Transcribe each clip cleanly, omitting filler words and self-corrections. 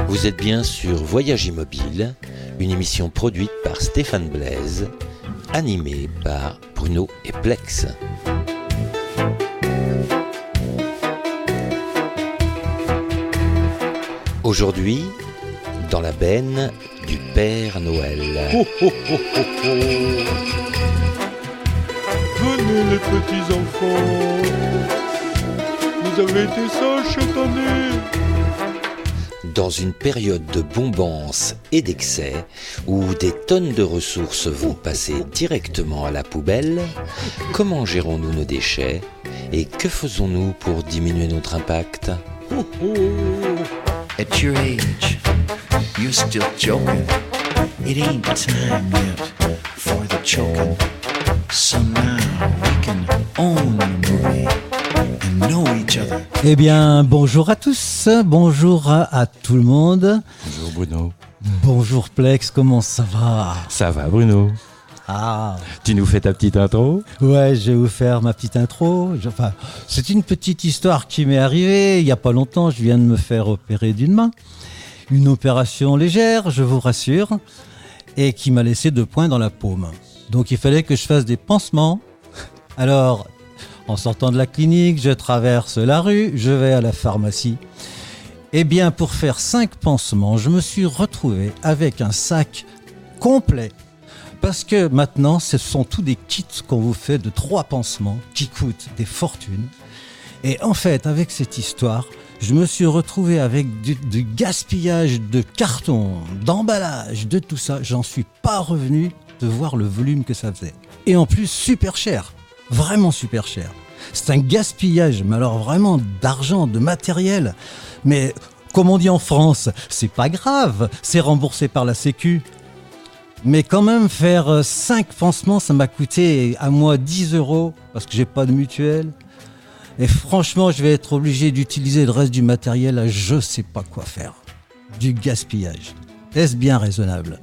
Vous êtes bien sur Voyage Immobile, une émission produite par Stéphane Blaise, animée par Bruno et Plex. Aujourd'hui, dans la benne du Père Noël. Oh, oh, oh, oh, oh. Venez les petits enfants, vous avez été sages cette année. Dans une période de bombance et d'excès, où des tonnes de ressources vont passer directement à la poubelle, comment gérons-nous nos déchets et que faisons-nous pour diminuer notre impact ? Oh, oh. At your age, you're still joking. It ain't time yet for the choking. So now we can own the movie and know each other. Eh bien, bonjour à tous, bonjour à tout le monde. Bonjour Bruno. Bonjour Plex, comment ça va ? Ça va Bruno ? Ah, Tu nous fais ta petite intro ? ouais, je vais vous faire ma petite intro. Enfin, c'est une petite histoire qui m'est arrivée il n'y a pas longtemps. Je viens de me faire opérer d'une main. Une opération légère, je vous rassure, et qui m'a laissé 2 points dans la paume. Donc il fallait que je fasse des pansements. Alors, en sortant de la clinique, je traverse la rue, je vais à la pharmacie. Eh bien, pour faire 5 pansements, je me suis retrouvé avec un sac complet. Parce que maintenant, ce sont tous des kits qu'on vous fait de 3 pansements qui coûtent des fortunes. Et en fait, avec cette histoire, je me suis retrouvé avec du gaspillage de carton, d'emballage, de tout ça. J'en suis pas revenu de voir le volume que ça faisait. Et en plus, super cher. Vraiment super cher. C'est un gaspillage, mais alors vraiment d'argent, de matériel. Mais comme on dit en France, c'est pas grave, c'est remboursé par la Sécu. Mais quand même, faire 5 pansements, ça m'a coûté à moi 10 € parce que j'ai pas de mutuelle. Et franchement, je vais être obligé d'utiliser le reste du matériel à je sais pas quoi faire. Du gaspillage. Est-ce bien raisonnable ?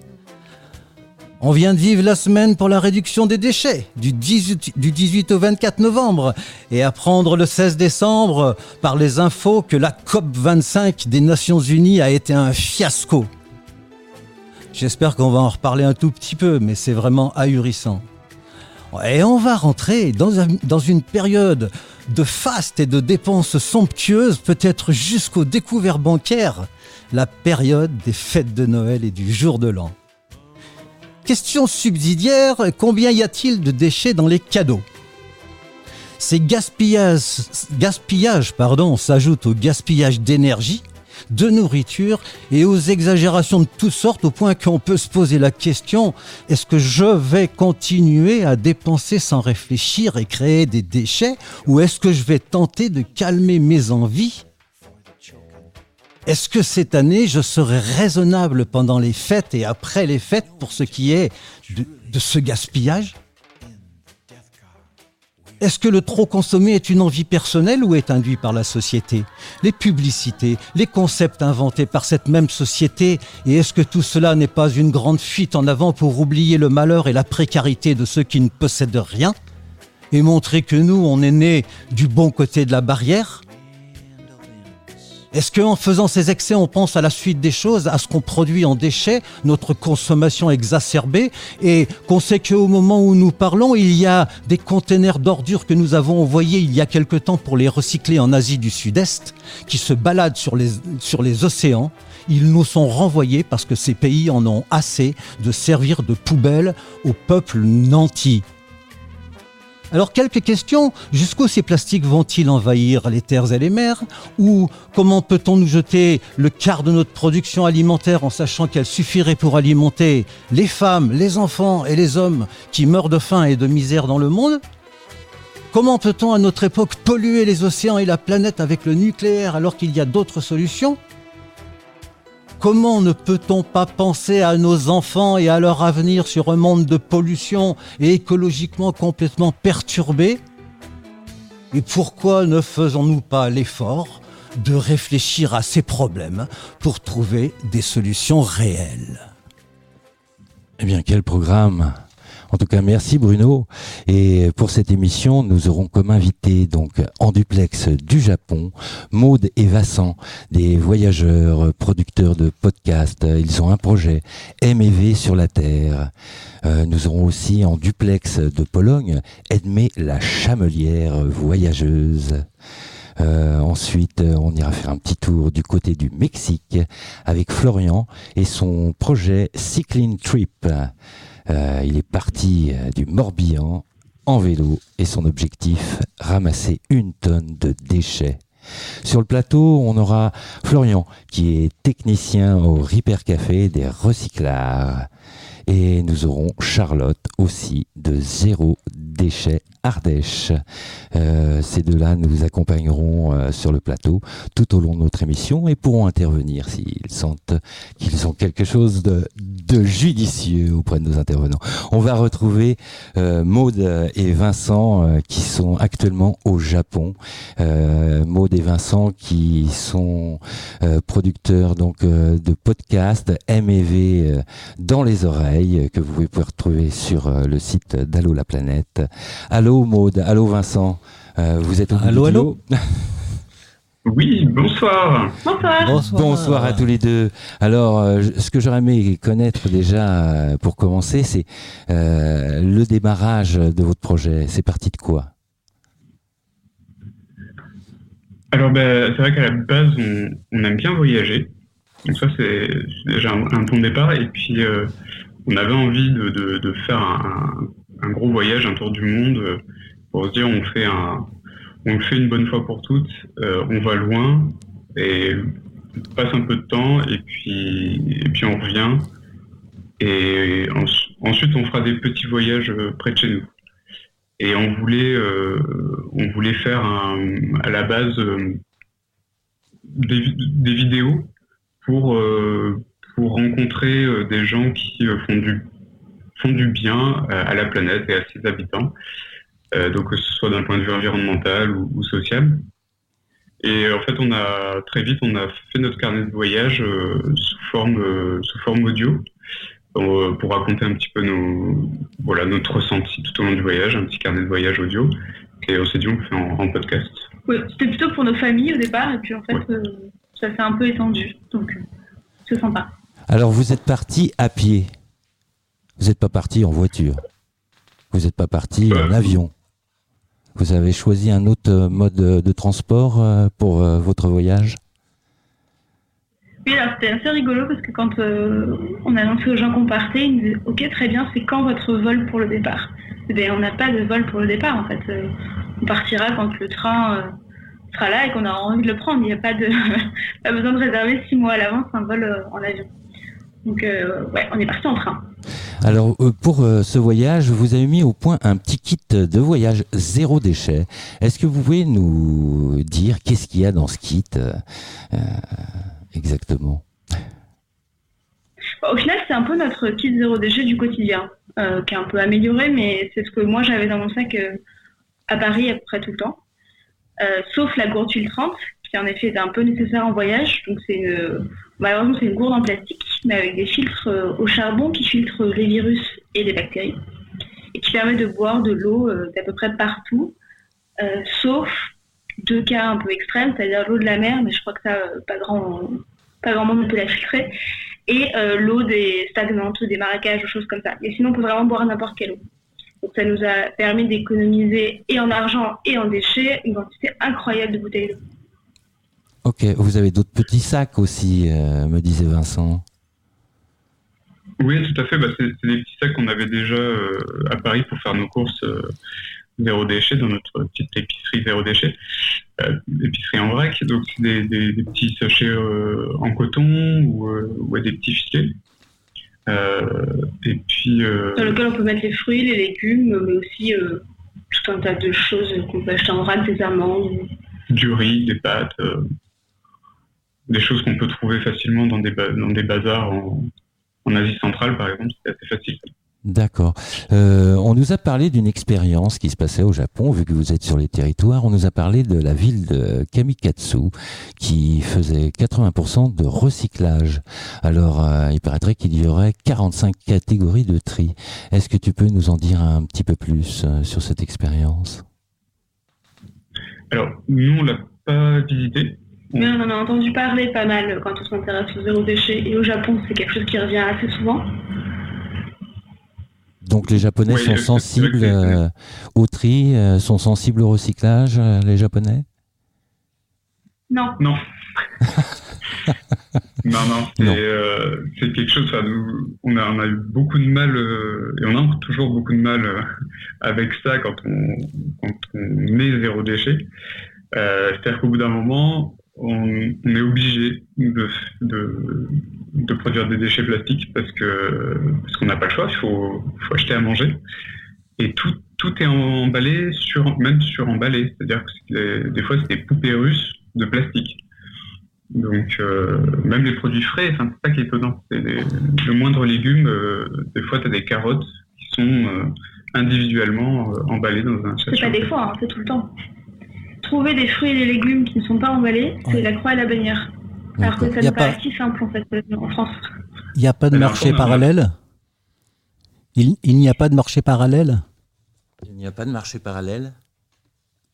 On vient de vivre la semaine pour la réduction des déchets, du 18 au 24 novembre, et apprendre le 16 décembre par les infos que la COP25 des Nations Unies a été un fiasco. J'espère qu'on va en reparler un tout petit peu, mais c'est vraiment ahurissant. Et on va rentrer dans une période de faste et de dépenses somptueuses, peut-être jusqu'aux découvertes bancaires, la période des fêtes de Noël et du jour de l'an. Question subsidiaire, combien y a-t-il de déchets dans les cadeaux ? Ces gaspillages s'ajoutent au gaspillage d'énergie, de nourriture et aux exagérations de toutes sortes au point qu'on peut se poser la question, est-ce que je vais continuer à dépenser sans réfléchir et créer des déchets ou est-ce que je vais tenter de calmer mes envies ? Est-ce que cette année je serai raisonnable pendant les fêtes et après les fêtes pour ce qui est de ce gaspillage ? Est-ce que le trop consommé est une envie personnelle ou est induit par la société ? Les publicités, les concepts inventés par cette même société, et est-ce que tout cela n'est pas une grande fuite en avant pour oublier le malheur et la précarité de ceux qui ne possèdent rien ? Et montrer que nous, on est nés du bon côté de la barrière ? Est-ce qu'en faisant ces excès, on pense à la suite des choses, à ce qu'on produit en déchets, notre consommation exacerbée, et qu'on sait qu'au moment où nous parlons, il y a des containers d'ordures que nous avons envoyés il y a quelque temps pour les recycler en Asie du Sud-Est, qui se baladent sur les océans. Ils nous sont renvoyés parce que ces pays en ont assez de servir de poubelle au peuple nanti. Alors quelques questions, jusqu'où ces plastiques vont-ils envahir les terres et les mers ? Ou comment peut-on nous jeter le quart de notre production alimentaire en sachant qu'elle suffirait pour alimenter les femmes, les enfants et les hommes qui meurent de faim et de misère dans le monde ? Comment peut-on à notre époque polluer les océans et la planète avec le nucléaire alors qu'il y a d'autres solutions ? Comment ne peut-on pas penser à nos enfants et à leur avenir sur un monde de pollution et écologiquement complètement perturbé ? Et pourquoi ne faisons-nous pas l'effort de réfléchir à ces problèmes pour trouver des solutions réelles ? Eh bien, quel programme ! En tout cas, merci Bruno. Et pour cette émission, nous aurons comme invité donc en duplex du Japon, Maud et Vincent, des voyageurs, producteurs de podcasts. Ils ont un projet M&V sur la Terre. Nous aurons aussi en duplex de Pologne, Edmé la chamelière voyageuse. Ensuite, on ira faire un petit tour du côté du Mexique avec Florian et son projet Cycling Trip. Il est parti du Morbihan en vélo et son objectif, ramasser 1 tonne de déchets. Sur le plateau, on aura Florian qui est technicien au Repair Café des recyclards. Et nous aurons Charlotte aussi de Zéro Déchet Ardèche. Ces deux-là nous accompagneront sur le plateau tout au long de notre émission et pourront intervenir s'ils sentent qu'ils ont quelque chose de judicieux auprès de nos intervenants. On va retrouver Maud et Vincent qui sont actuellement au Japon. Maud et Vincent qui sont producteurs donc de podcasts M&V dans les oreilles que vous pouvez retrouver sur le site d'Allo la planète. Allô Maud, allô Vincent, vous êtes au bout du fil. Oui, bonsoir. Bonsoir à tous les deux. Alors, ce que j'aurais aimé connaître déjà pour commencer, c'est le démarrage de votre projet. C'est parti de quoi ? Alors, c'est vrai qu'à la base, on aime bien voyager. Donc ça, c'est déjà un bon départ. Et puis, on avait envie de faire un gros voyage, un tour du monde, pour se dire, on le fait une bonne fois pour toutes, on va loin, et on passe un peu de temps, et puis on revient. Et ensuite, on fera des petits voyages près de chez nous. Et on voulait faire à la base des vidéos pour rencontrer des gens qui font du bien à la planète et à ses habitants, donc que ce soit d'un point de vue environnemental ou social. Et en fait, très vite on a fait notre carnet de voyage sous forme audio pour raconter un petit peu notre ressenti tout au long du voyage, un petit carnet de voyage audio. Et on s'est dit on le fait en podcast. Oui, c'était plutôt pour nos familles au départ, et puis en fait, ça s'est un peu étendu, donc c'est sympa. Alors vous êtes parti à pied, vous n'êtes pas parti en voiture, vous n'êtes pas parti en avion. Vous avez choisi un autre mode de transport pour votre voyage ? Oui, alors c'était assez rigolo parce que quand on a annoncé aux gens qu'on partait, ils nous disaient « Ok, très bien, c'est quand votre vol pour le départ ?» On n'a pas de vol pour le départ en fait. On partira quand le train sera là et qu'on aura envie de le prendre. Il n'y a pas besoin de réserver 6 mois à l'avance un vol en avion. Donc on est parti en train. Alors pour ce voyage, vous avez mis au point un petit kit de voyage 0 déchet. Est-ce que vous pouvez nous dire qu'est-ce qu'il y a dans ce kit exactement ? Au final, c'est un peu notre kit 0 déchet du quotidien, qui est un peu amélioré, mais c'est ce que moi j'avais dans mon sac à Paris à peu près tout le temps. Sauf la gourde filtrante, qui en effet est un peu nécessaire en voyage. Donc malheureusement c'est une gourde en plastique, mais avec des filtres au charbon qui filtrent les virus et les bactéries, et qui permet de boire de l'eau d'à peu près partout, sauf 2 cas un peu extrêmes, c'est-à-dire l'eau de la mer, mais je crois que ça, pas grand monde ne peut la filtrer, et l'eau des stagnantes, des marécages, des choses comme ça. Et sinon, on peut vraiment boire n'importe quelle eau. Donc ça nous a permis d'économiser et en argent et en déchets une quantité incroyable de bouteilles d'eau. Ok, vous avez d'autres petits sacs aussi, me disait Vincent. Oui, tout à fait. C'est des petits sacs qu'on avait déjà à Paris pour faire nos courses 0 déchet dans notre petite épicerie 0 déchet, épicerie en vrac. Donc c'est des petits sachets en coton ou des petits filets. Et puis dans lequel on peut mettre les fruits, les légumes, mais aussi tout un tas de choses qu'on peut acheter en vrac, des amandes, du riz, des pâtes, des choses qu'on peut trouver facilement dans des bazars en Asie centrale, par exemple. C'est assez facile. D'accord. On nous a parlé d'une expérience qui se passait au Japon, vu que vous êtes sur les territoires. On nous a parlé de la ville de Kamikatsu, qui faisait 80% de recyclage. Alors, il paraîtrait qu'il y aurait 45 catégories de tri. Est-ce que tu peux nous en dire un petit peu plus sur cette expérience ? Alors, nous, on l'a pas visité. Mais on en a entendu parler pas mal quand on s'intéresse au zéro déchet. Et au Japon, c'est quelque chose qui revient assez souvent. Donc les Japonais sont sensibles au tri, sont sensibles au recyclage, les Japonais ? Non. Non. C'est quelque chose, on a eu beaucoup de mal, et on a toujours beaucoup de mal avec ça quand on est zéro déchet. C'est-à-dire qu'au bout d'un moment, on est obligé de produire des déchets plastiques parce qu'on n'a pas le choix, il faut acheter à manger. Et tout est emballé, même sur-emballé. C'est-à-dire que des fois, c'est des poupées russes de plastique. Donc, même les produits frais, c'est ça qui est étonnant. Le moindre légume, des fois, tu as des carottes qui sont individuellement emballées dans un sachet. C'est pas des fois, c'est tout le temps. Trouver des fruits et des légumes qui ne sont pas emballés, c'est la croix et la bannière. Alors que ça n'est pas si simple en fait en France. Il n'y a pas de marché parallèle ? Il n'y a pas de marché parallèle ? Il n'y a pas de marché parallèle ?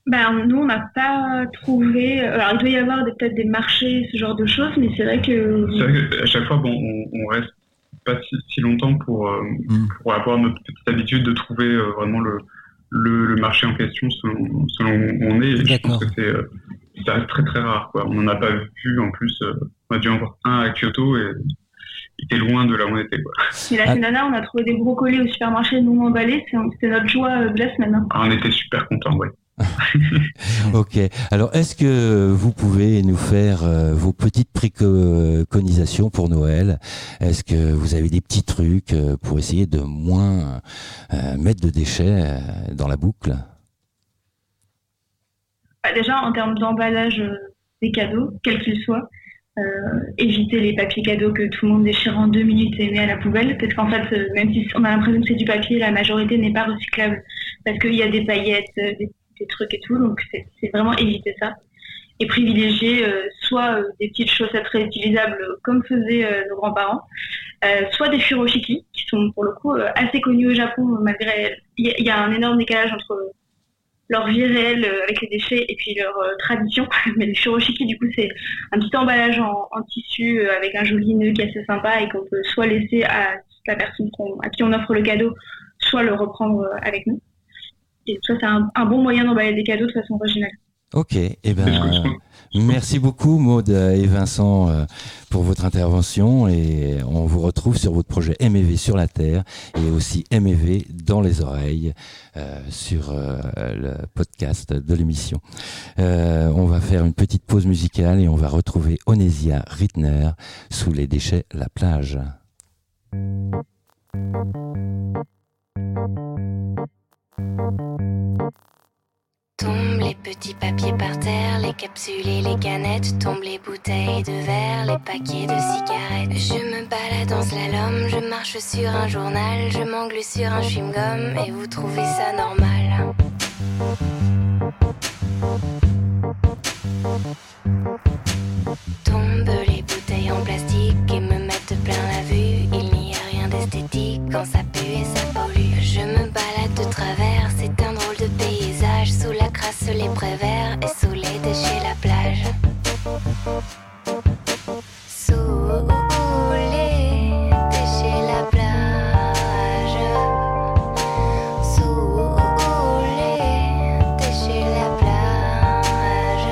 Nous, on n'a pas trouvé... Alors, il doit y avoir peut-être des marchés, ce genre de choses, mais c'est vrai que... C'est vrai qu'à chaque fois, on reste pas si longtemps pour avoir notre petite habitude de trouver vraiment le marché en question selon où on est. Et je pense que ça reste très très rare, quoi. On n'en a pas vu, en plus, on a dû en voir un à Kyoto et il était loin de là où on était, quoi. Et là, c'est nana, on a trouvé des brocolis au supermarché non emballés, c'était notre joie de la semaine. On était super contents, ouais. Ok. Alors, est-ce que vous pouvez nous faire vos petites préconisations pour Noël ? Est-ce que vous avez des petits trucs pour essayer de moins mettre de déchets dans la boucle ? Déjà, en termes d'emballage des cadeaux, quels qu'ils soient, éviter les papiers cadeaux que tout le monde déchire en 2 minutes et met à la poubelle, parce qu'en fait, même si on a l'impression que c'est du papier, la majorité n'est pas recyclable, parce qu'il y a des paillettes, des trucs et tout, donc c'est vraiment éviter ça. Et privilégier soit des petites chaussettes réutilisables comme faisaient nos grands-parents, soit des furoshiki, qui sont pour le coup assez connus au Japon, malgré... Il y a un énorme décalage entre leur vie réelle avec les déchets et puis leur tradition. Mais le furoshiki, du coup, c'est un petit emballage en tissu avec un joli nœud qui est assez sympa et qu'on peut soit laisser à la personne à qui on offre le cadeau, soit le reprendre avec nous. Et ça, c'est un bon moyen d'emballer des cadeaux de façon originale. Ok, merci beaucoup Maud et Vincent pour votre intervention et on vous retrouve sur votre projet MEV sur la Terre et aussi MEV dans les oreilles sur le podcast de l'émission. On va faire une petite pause musicale et on va retrouver Onesia Rittner sous les déchets la plage. Tombent les petits papiers par terre, les capsules et les canettes, tombent les bouteilles de verre, les paquets de cigarettes. Je me balade en slalom, je marche sur un journal, je m'englue sur un chewing-gum et vous trouvez ça normal. Tombent les bouteilles en plastique et me mettent plein la vue. Il n'y a rien d'esthétique quand ça pue et ça pollue. Je me balade de travers, c'est un drôle de paysage. Sous la crasse, les préverts et sous les déchets, la plage. Sous les déchets, la plage. Sous les déchets, la plage.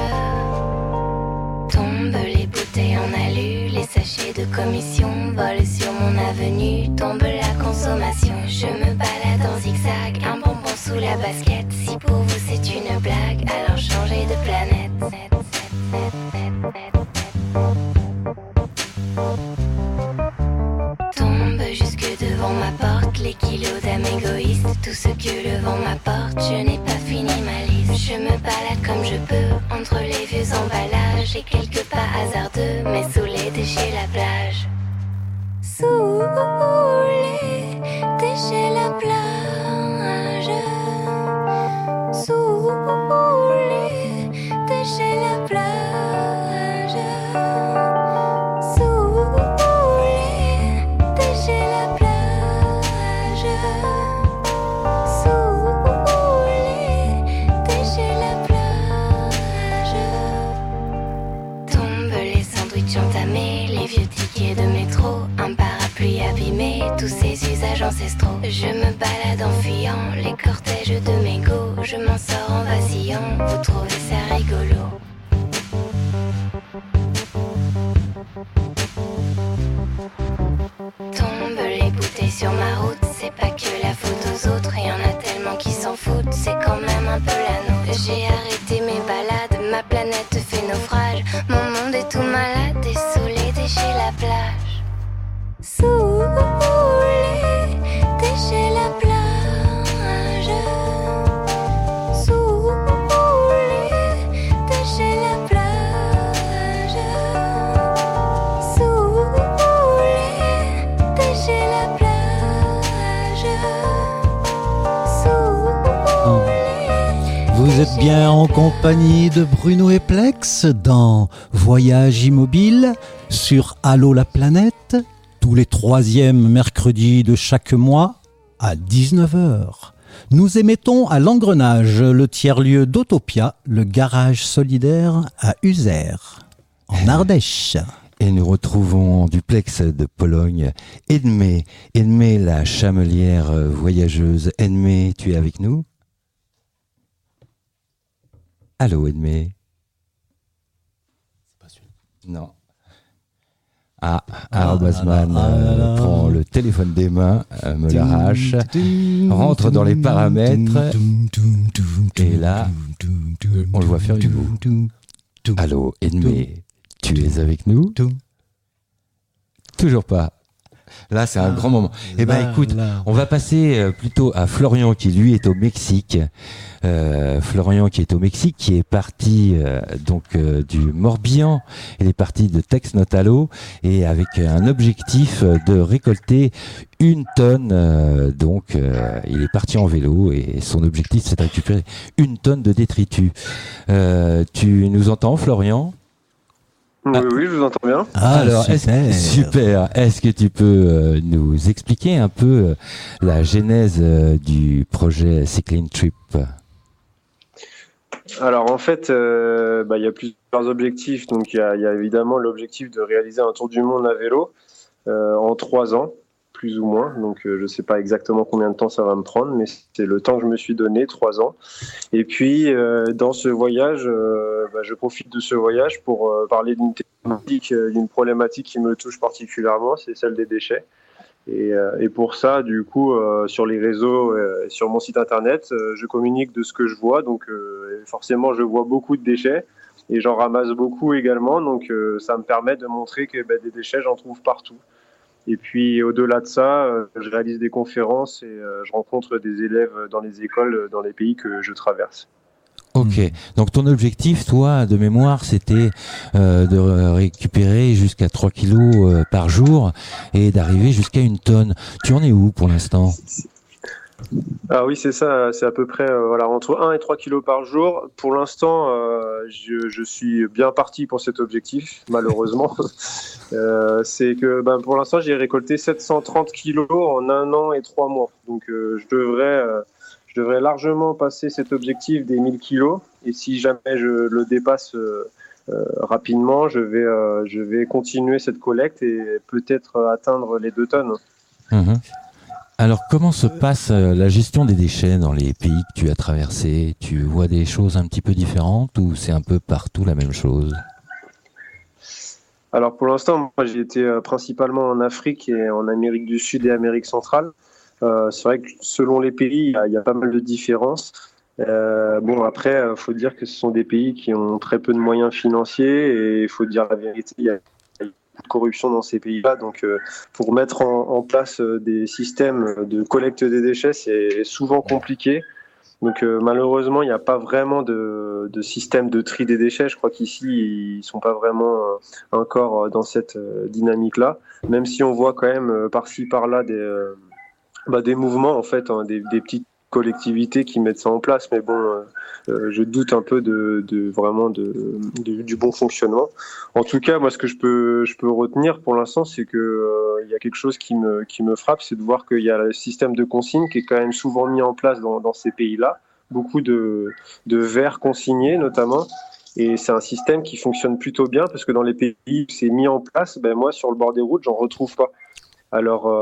Tombent les bouteilles en alu, les sachets de commission volent sur mon avenue. Tombe la consommation, je me balade en zigzag, un bonbon sous la basket. Si pour vous c'est une blague, alors changez de planète. Tombe jusque devant ma porte les kilos d'âme égoïste. Tout ce que le vent m'apporte, je n'ai pas fini ma liste. Je me balade comme je peux entre les vieux emballages et quelques pas hasardeux, mais sous les déchets la plage. Sous les déchets la vieux tickets de métro, un parapluie abîmé, tous ces usages ancestraux. Je me balade en fuyant les cortèges de mégots, je m'en sors en vacillant, vous trouvez ça rigolo? Tombent les bouteilles sur ma route, c'est pas que la faute aux autres, y en a tellement qui s'en foutent, c'est quand même un peu la nôtre. J'ai arrêté mes balades, ma planète fait naufrage, mon monde est tout malade et sous les déchets la plage. Sous les déchets la plage. Sous les déchets la plage. Sous les déchets la plage. Sous les Vous êtes bien en compagnie de Bruno et Plex dans Voyage Immobile sur Allô la planète, tous les 3e mercredis de chaque mois à 19h. Nous émettons à l'Engrenage, le tiers-lieu d'Autopia, le garage solidaire à Uzère, en Ardèche. Et nous retrouvons en duplex de Pologne Edmé, la chamelière voyageuse. Edmé, tu es avec nous? Allô Edmé? Non. Basman prend le téléphone des mains, me l'arrache, rentre dans les paramètres, et là, on le voit faire une moue. Allô Edmé, tu es avec nous? Toujours pas. Là, c'est un grand moment. Eh ben, écoute, on va passer plutôt à Florian qui, lui, est au Mexique. Florian qui est au Mexique, qui est parti du Morbihan. Il est parti de Texnotalo et avec un objectif de récolter 1 tonne. Il est parti en vélo et son objectif, c'est de récupérer 1 tonne de détritus. Tu nous entends, Florian? Oui, je vous entends bien. Alors, super. Est-ce que tu peux nous expliquer un peu la genèse du projet Cycling Trip? Alors, en fait, y a plusieurs objectifs. Donc, il y a évidemment l'objectif de réaliser un tour du monde à vélo en 3 ans, plus ou moins. Donc, je ne sais pas exactement combien de temps ça va me prendre, mais c'est le temps que je me suis donné, 3 ans. Et puis, dans ce voyage, je profite de ce voyage pour parler d'une problématique qui me touche particulièrement, c'est celle des déchets. Et pour ça, du coup, sur les réseaux, sur mon site internet, je communique de ce que je vois. Donc, forcément, je vois beaucoup de déchets et j'en ramasse beaucoup également. Donc, ça me permet de montrer que des déchets, j'en trouve partout. Et puis, au-delà de ça, je réalise des conférences et je rencontre des élèves dans les écoles, dans les pays que je traverse. Ok, donc ton objectif, toi, de mémoire, c'était de récupérer jusqu'à 3 kilos par jour et d'arriver jusqu'à 1 tonne. Tu en es où pour l'instant? Ah oui, c'est ça, c'est à peu près entre 1 et 3 kilos par jour. Pour l'instant, je suis bien parti pour cet objectif, malheureusement. C'est que pour l'instant, j'ai récolté 730 kilos en 1 an et 3 mois. Donc je devrais largement passer cet objectif des 1000 kilos. Et si jamais je le dépasse rapidement, je vais continuer cette collecte et peut-être atteindre les 2 tonnes. Mmh. Alors, comment se passe la gestion des déchets dans les pays que tu as traversés? Tu vois des choses un petit peu différentes ou c'est un peu partout la même chose? Alors, pour l'instant, moi, j'ai été principalement en Afrique et en Amérique du Sud et Amérique centrale. C'est vrai que selon les pays, il y a pas mal de différences. Après, il faut dire que ce sont des pays qui ont très peu de moyens financiers et il faut dire la vérité, il y a de corruption dans ces pays-là. Donc, pour mettre en place des systèmes de collecte des déchets, c'est souvent compliqué. Donc, malheureusement, il n'y a pas vraiment de système de tri des déchets. Je crois qu'ici, ils ne sont pas vraiment encore dans cette dynamique-là, même si on voit quand même par-ci, par-là des mouvements, en fait, des petites collectivités qui mettent ça en place, mais bon, je doute un peu du bon fonctionnement. En tout cas, moi, ce que je peux retenir pour l'instant, c'est que il y a quelque chose qui me frappe, c'est de voir qu'il y a le système de consigne qui est quand même souvent mis en place dans ces pays-là, beaucoup de verres consignés notamment, Et c'est un système qui fonctionne plutôt bien parce que dans les pays où c'est mis en place, moi sur le bord des routes, j'en retrouve pas. Alors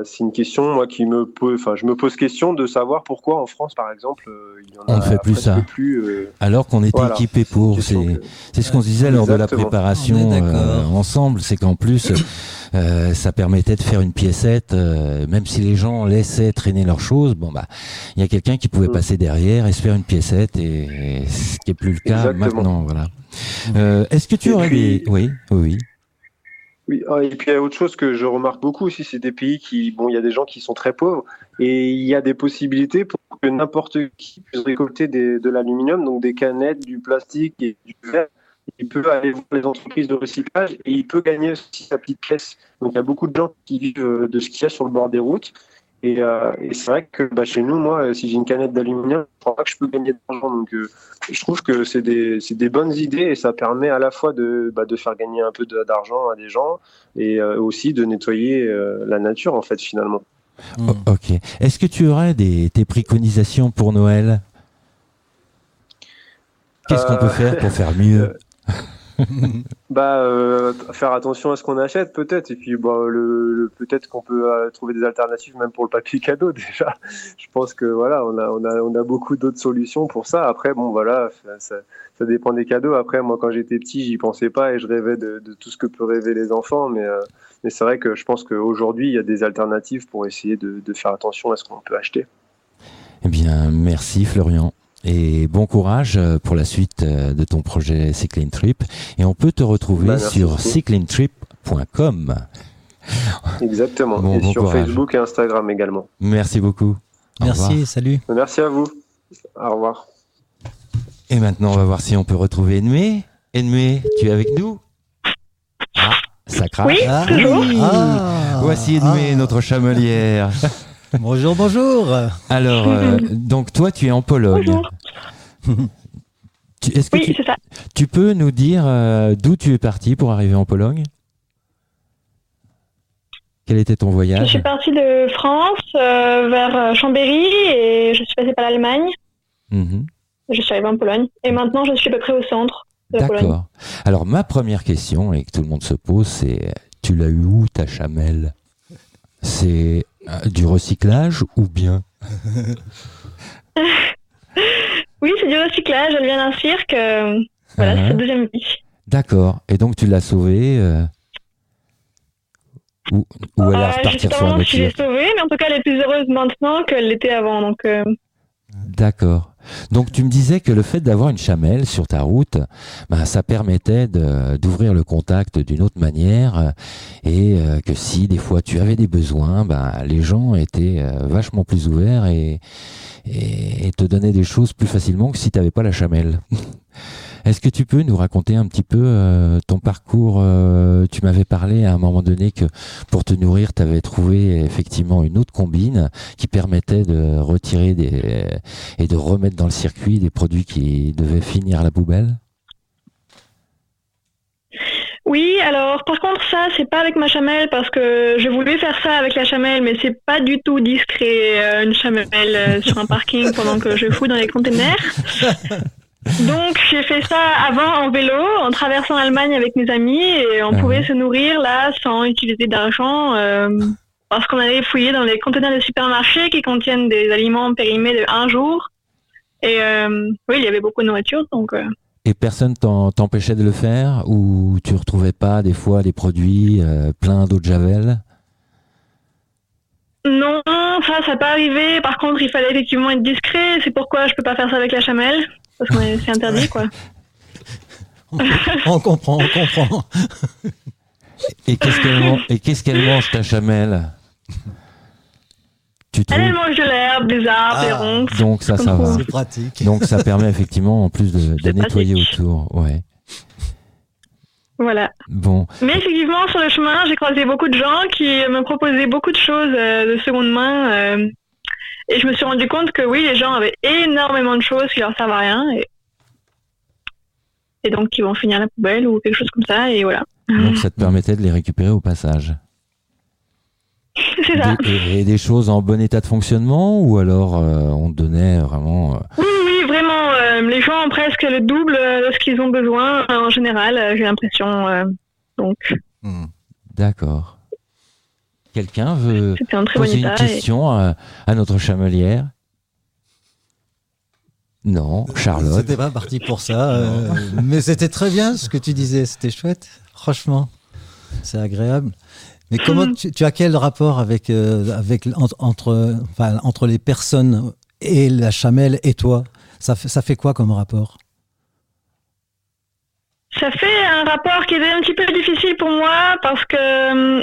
c'est une question moi je me pose question de savoir pourquoi en France par exemple il y en a on ne fait plus ça. Alors qu'on était équipés pour. C'est ce qu'on se disait lors de la préparation ensemble, c'est qu'en plus ça permettait de faire une piécette, même si les gens laissaient traîner leurs choses. Il y a quelqu'un qui pouvait passer derrière et se faire une piécette, et ce qui est plus le cas maintenant. Voilà. Est-ce que tu aurais des... Oui. Oui, et puis il y a autre chose que je remarque beaucoup aussi, c'est des pays il y a des gens qui sont très pauvres et il y a des possibilités pour que n'importe qui puisse récolter de l'aluminium, donc des canettes, du plastique et du verre. Il peut aller voir les entreprises de recyclage et il peut gagner aussi sa petite pièce. Donc il y a beaucoup de gens qui vivent de ce qu'il y a sur le bord des routes. Et c'est vrai que chez nous, moi, si j'ai une canette d'aluminium, je crois pas que je peux gagner de l'argent. Donc, je trouve que c'est des bonnes idées et ça permet à la fois de faire gagner un peu d'argent à des gens et aussi de nettoyer la nature, en fait, finalement. Ok. Est-ce que tu aurais tes préconisations pour Noël ? Qu'est-ce qu'on peut faire pour faire mieux ? Faire attention à ce qu'on achète peut-être, et puis peut-être qu'on peut trouver des alternatives même pour le papier cadeau déjà. Je pense que voilà, on a beaucoup d'autres solutions pour ça. Après ça dépend des cadeaux. Après moi quand j'étais petit j'y pensais pas et je rêvais de tout ce que peuvent rêver les enfants, mais c'est vrai que je pense qu'aujourd'hui il y a des alternatives pour essayer de faire attention à ce qu'on peut acheter. Eh bien merci Florian. Et bon courage pour la suite de ton projet Cycling Trip. Et on peut te retrouver sur cyclingtrip.com. Exactement. Et sur courage. Facebook et Instagram également. Merci beaucoup. Merci, salut. Merci à vous. Au revoir. Et maintenant, on va voir si on peut retrouver Edmé. Edmé, tu es avec nous ? Ah, ça crache. Oui, toujours. Voici Edmé, notre chamelière. Bonjour. Alors, donc toi, tu es en Pologne. Bonjour. C'est ça. Tu peux nous dire d'où tu es parti pour arriver en Pologne ? Quel était ton voyage ? Je suis partie de France vers Chambéry et je suis passée par l'Allemagne. Je suis arrivée en Pologne et maintenant je suis à peu près au centre de la Pologne. D'accord. Alors ma première question, et que tout le monde se pose, c'est tu l'as eu où ta chamelle ? C'est du recyclage ou bien ? Oui, c'est du recyclage. Elle vient d'un cirque. C'est sa deuxième vie. D'accord. Et donc tu l'as sauvée ou elle va repartir sur un autre cirque ? Je l'ai sauvée, mais en tout cas elle est plus heureuse maintenant qu'elle l'était avant. Donc, D'accord. Donc tu me disais que le fait d'avoir une chamelle sur ta route, ça permettait d'ouvrir le contact d'une autre manière et que si des fois tu avais des besoins, les gens étaient vachement plus ouverts et te donnaient des choses plus facilement que si tu n'avais pas la chamelle. Est-ce que tu peux nous raconter un petit peu ton parcours ? Tu m'avais parlé à un moment donné que pour te nourrir, tu avais trouvé effectivement une autre combine qui permettait de retirer et de remettre dans le circuit des produits qui devaient finir à la poubelle. Oui, alors par contre ça, c'est pas avec ma chamelle parce que je voulais faire ça avec la chamelle, mais c'est pas du tout discret une chamelle sur un parking pendant que je fouille dans les containers. Donc j'ai fait ça avant en vélo, en traversant l'Allemagne avec mes amis et on pouvait se nourrir là sans utiliser d'argent parce qu'on allait fouiller dans les conteneurs de supermarchés qui contiennent des aliments périmés de 1 jour. Et oui, il y avait beaucoup de nourriture. Donc, Et personne t'empêchait de le faire ou tu retrouvais pas des fois des produits pleins d'eau de javel ? Non, ça pas arrivé. Par contre, il fallait effectivement être discret. C'est pourquoi je peux pas faire ça avec la chamelle. Parce que c'est interdit, quoi. On comprend. Et qu'est-ce qu'elle mange, ta chamelle ? Elle mange de l'herbe, des arbres, des ronces. Donc ça va. C'est pratique. Donc ça permet effectivement en plus de nettoyer autour. Ouais. Voilà. Bon. Mais effectivement, sur le chemin, j'ai croisé beaucoup de gens qui me proposaient beaucoup de choses de seconde main. Et je me suis rendu compte que oui, les gens avaient énormément de choses qui leur servent à rien. Et donc, qui vont finir à la poubelle ou quelque chose comme ça. Et voilà. Donc ça te permettait de les récupérer au passage. C'est ça. Et des choses en bon état de fonctionnement ou alors on te donnait vraiment... Oui, vraiment. Les gens ont presque le double de ce qu'ils ont besoin en général, j'ai l'impression. Donc. D'accord. Quelqu'un veut poser une état question à notre chamelière? Non, Charlotte. C'était pas parti pour ça, mais c'était très bien ce que tu disais, c'était chouette, franchement, c'est agréable. Mais comment tu as quel rapport entre les personnes et la chamelle et toi? Ça fait quoi comme rapport? Ça fait un rapport qui est un petit peu difficile pour moi parce que,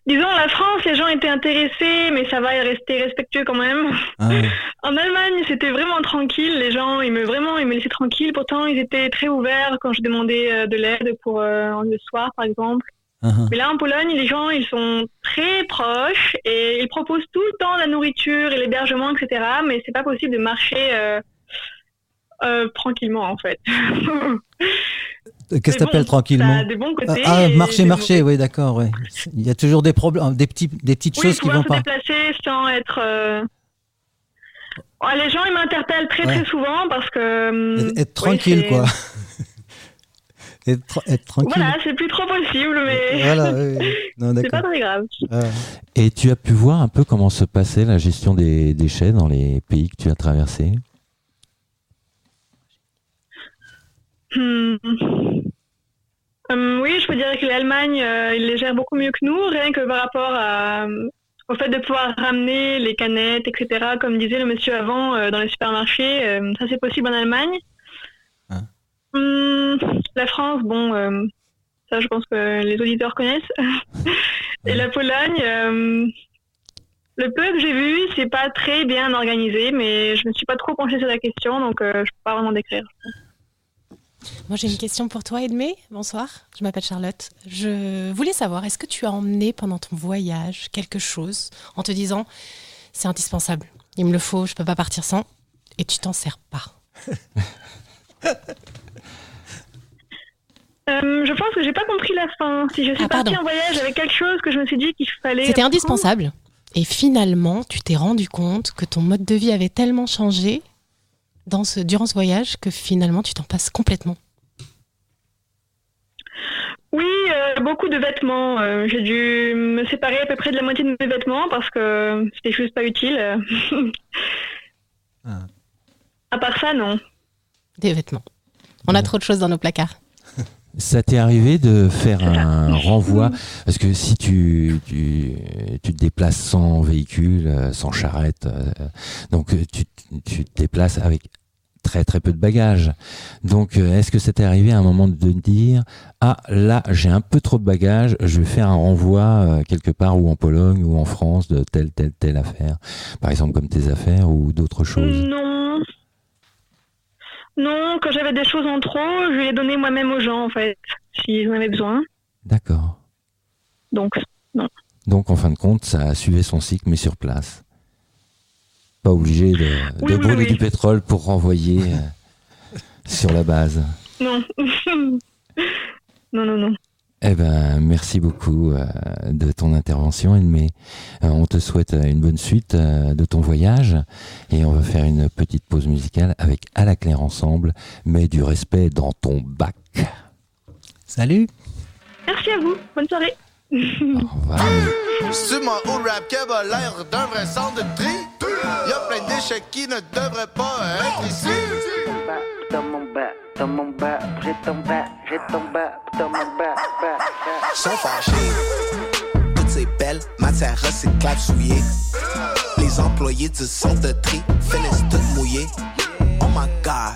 disons, la France, les gens étaient intéressés, mais ça va rester respectueux quand même. Ah ouais. En Allemagne, c'était vraiment tranquille. Les gens, ils me laissaient tranquille. Pourtant, ils étaient très ouverts quand je demandais de l'aide pour le soir, par exemple. Mais là, en Pologne, les gens, ils sont très proches et ils proposent tout le temps la nourriture et l'hébergement, etc. Mais c'est pas possible de marcher tranquillement, en fait. Qu'est-ce que t'appelles tranquillement? Des bons côtés. Marcher, oui, d'accord, ouais. Il y a toujours des problèmes, des petites choses qui vont pas. Oui, pouvoir se déplacer sans être. Les gens, ils m'interpellent très souvent parce que. Être tranquille, quoi. être tranquille. Voilà, c'est plus trop possible, mais. Voilà, oui. Non, c'est pas très grave. Et tu as pu voir un peu comment se passait la gestion des déchets dans les pays que tu as traversés? Oui, je peux dire que l'Allemagne, ils les gèrent beaucoup mieux que nous, rien que par rapport au fait de pouvoir ramener les canettes, etc. Comme disait le monsieur avant, dans les supermarchés, ça c'est possible en Allemagne. La France, ça je pense que les auditeurs connaissent. Et la Pologne, le peu que j'ai vu, c'est pas très bien organisé, mais je me suis pas trop penchée sur la question, donc je peux pas vraiment décrire. Moi, j'ai une question pour toi, Edmé. Bonsoir, je m'appelle Charlotte. Je voulais savoir, est-ce que tu as emmené pendant ton voyage quelque chose en te disant « c'est indispensable, il me le faut, je ne peux pas partir sans » et tu t'en sers pas? Je pense que j'ai pas compris la fin. Si je suis partie en voyage avec quelque chose que je me suis dit qu'il fallait... C'était indispensable. Et finalement, tu t'es rendu compte que ton mode de vie avait tellement changé durant ce voyage que finalement tu t'en passes complètement. Oui, beaucoup de vêtements. J'ai dû me séparer à peu près de la moitié de mes vêtements parce que c'était juste pas utile. À part ça, non. Des vêtements. On a trop de choses dans nos placards. Ça t'est arrivé de faire un renvoi? Parce que si tu te déplaces sans véhicule, sans charrette, donc tu te déplaces avec très très peu de bagages. Donc est-ce que ça t'est arrivé à un moment de dire « Ah, là, j'ai un peu trop de bagages, je vais faire un renvoi quelque part, ou en Pologne, ou en France, de telle affaire », par exemple comme tes affaires ou d'autres choses? Non, quand j'avais des choses en trop, je les donnais moi-même aux gens, en fait, s'ils en avaient besoin. D'accord. Donc, non. Donc, en fin de compte, ça suivait son cycle, mais sur place. Pas obligé de brûler du pétrole pour renvoyer sur la base. Non. Non. Eh ben, merci beaucoup de ton intervention, Edmé. On te souhaite une bonne suite de ton voyage et on va faire une petite pause musicale avec À la claire ensemble, mets du respect dans ton bac. Salut. Merci à vous, bonne soirée. Au revoir. C'est moi au rap qui a l'air d'un vrai centre de tri. Y'a plein de déchets qui ne devraient pas être ici. Dans mon bac, j'ai ton bac, dans mon bac. Sont fâchés, toutes ces belles matières recyclables souillées. Les employés du centre de tri finissent toutes mouillées. Oh my god,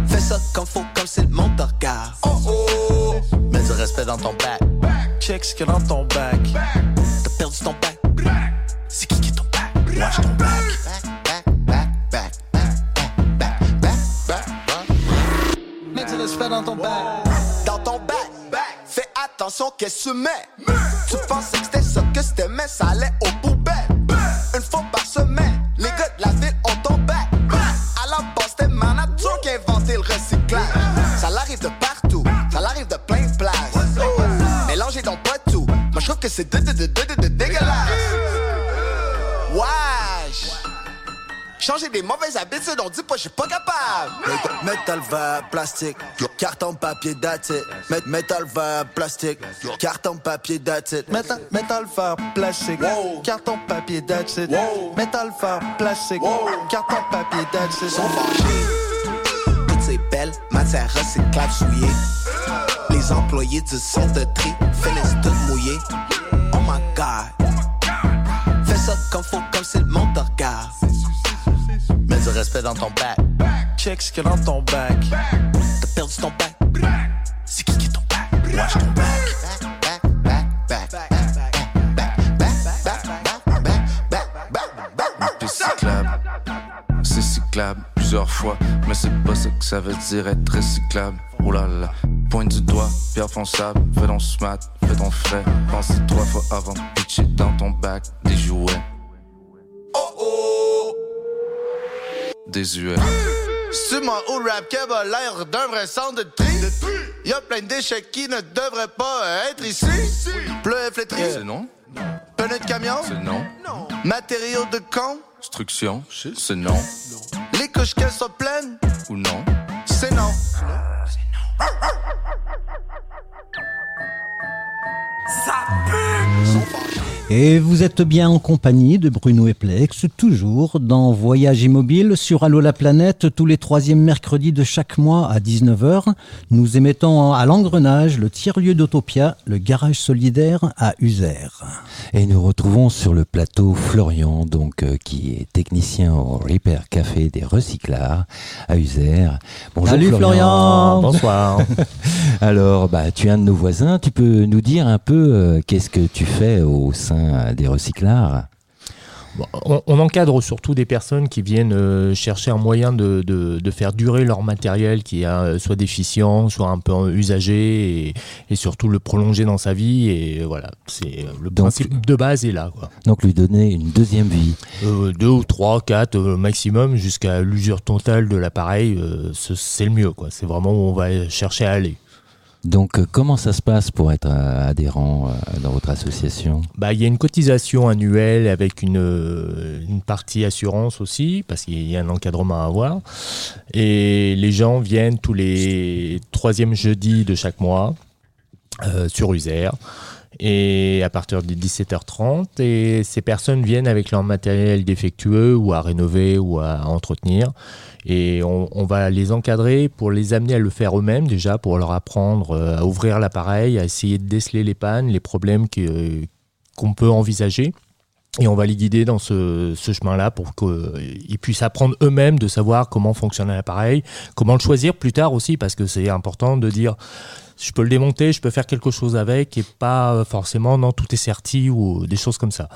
fais ça comme faut, comme si le monde te regarde. Oh, mets du respect dans ton bac. Check ce qu'il y a dans ton bac. T'as perdu ton bac. C'est qui est ton bac? Watch ton bac. Mets du respect dans ton bac. Dans ton bac. Fais attention qu'est-ce que tu mets. Tu pensais que c'était ça que c'était, mais ça allait aux poubelles. Une fois par semaine, les gars de la ville ont ton bac. À la base, c'était Manator qui a inventé le recyclage. Ça l'arrive de partout, ça l'arrive de plein de places. Mélangez donc pas tout, moi je trouve que c'est dégueulasse. Wesh, Changer des mauvaises habitudes, on dit pas, je suis pas capable. Métal, verre, plastique, carton, papier, that's it. Métal, verre, plastique, carton, papier, that's it. Métal, verre, plastique, carton, papier, that's it. Métal, verre, plastique, carton, papier, that's it. Sont fâchés. Toutes ces belles matières recyclables souillées. Les employés du centre de tri finissent toutes mouillées. Oh my God. Fais ça comme faut, comme si le monde te regarde. Mets du respect dans ton bac. Check ce qu'il y a dans ton bac. T'as perdu ton bac. C'est qui est ton bac? Watch ton bac. C'est cyclable plusieurs fois, mais c'est pas ça que ça veut dire être recyclable. Oh là là, pointe du doigt, pierre fonçable, fais ton smart, fais ton frais. Pense 3 fois avant de pitcher dans ton bac des jouets. Oh oh! Désuet. C'est moi au rap qui a l'air d'un vrai centre de tri. Y'a plein de déchets qui ne devraient pas être ici. Bleu et flétri. C'est non. Pneus de camion. C'est non. Matériaux de con. Construction. C'est non. Les couches qu'elles sont pleines. Ou non. C'est non. Ça pue. Et vous êtes bien en compagnie de Bruno et Plex, toujours dans Voyage Immobile sur Allô la Planète, tous les 3e mercredis de chaque mois à 19h. Nous émettons à l'Engrenage, le tiers-lieu d'Autopia, le garage solidaire à Uzère. Et nous retrouvons sur le plateau Florian, donc, qui est technicien au Repair Café des Recyclards à Uzère. Bonjour. Salut Florian. Bonsoir. Alors, tu es un de nos voisins, tu peux nous dire un peu qu'est-ce que tu fais au sein des Recyclards? On encadre surtout des personnes qui viennent chercher un moyen de faire durer leur matériel qui est soit déficient, soit un peu usagé et surtout le prolonger dans sa vie. Et voilà, c'est le principe de base est là, quoi. Donc lui donner une deuxième vie. 2 ou 3, 4 maximum jusqu'à l'usure totale de l'appareil, c'est le mieux, quoi. C'est vraiment où on va chercher à aller. Donc, comment ça se passe pour être adhérent dans votre association ? Il y a une cotisation annuelle avec une partie assurance aussi, parce qu'il y a un encadrement à avoir. Et les gens viennent tous les 3e jeudis de chaque mois sur Uzère. Et à partir de 17h30, et ces personnes viennent avec leur matériel défectueux ou à rénover ou à entretenir. Et on va les encadrer pour les amener à le faire eux-mêmes déjà, pour leur apprendre à ouvrir l'appareil, à essayer de déceler les pannes, les problèmes qu'on peut envisager. Et on va les guider dans ce chemin-là pour qu'ils puissent apprendre eux-mêmes de savoir comment fonctionne l'appareil, comment le choisir plus tard aussi, parce que c'est important de dire je peux le démonter, je peux faire quelque chose avec, et pas forcément non, tout est serti ou des choses comme ça.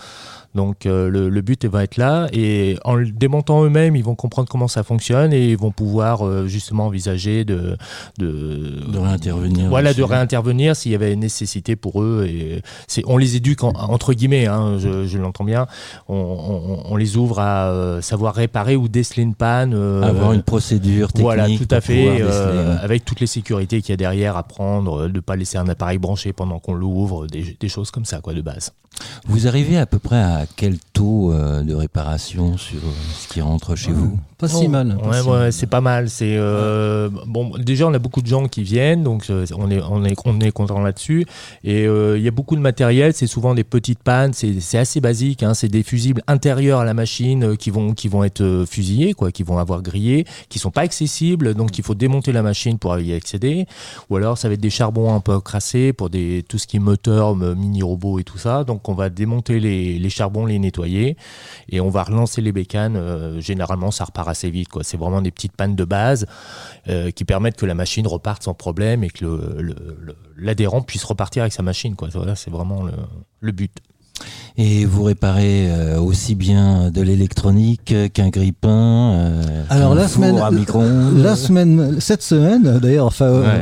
Donc le but va être là, et en le démontant eux-mêmes, ils vont comprendre comment ça fonctionne et ils vont pouvoir justement envisager de réintervenir. Voilà, de réintervenir s'il y avait une nécessité pour eux. Et on les éduque entre guillemets, hein, je l'entends bien. On les ouvre à savoir réparer ou déceler une panne. Avoir une procédure technique. Voilà, tout à fait, déceler, avec toutes les sécurités qu'il y a derrière, apprendre de ne pas laisser un appareil branché pendant qu'on l'ouvre, des choses comme ça, quoi, de base. Vous arrivez à peu près à quel taux de réparation sur ce qui rentre chez vous ? Pas si mal. Ouais, c'est pas mal. C'est bon. Déjà, on a beaucoup de gens qui viennent, donc on est content là-dessus. Et il y a beaucoup de matériel. C'est souvent des petites pannes. C'est assez basique. Hein, c'est des fusibles intérieurs à la machine qui vont être fusillés, quoi, qui vont avoir grillé, qui sont pas accessibles. Donc, il faut démonter la machine pour y accéder. Ou alors, ça va être des charbons un peu crassés pour tout ce qui est moteur, mini robots et tout ça. Donc, on va démonter les charbons, les nettoyer, et on va relancer les bécanes. Généralement, ça repart assez vite, quoi. C'est vraiment des petites pannes de base qui permettent que la machine reparte sans problème et que l'adhérent puisse repartir avec sa machine, quoi. Voilà, c'est vraiment le but. Et vous réparez aussi bien de l'électronique qu'un grille-pain, alors cette semaine, d'ailleurs,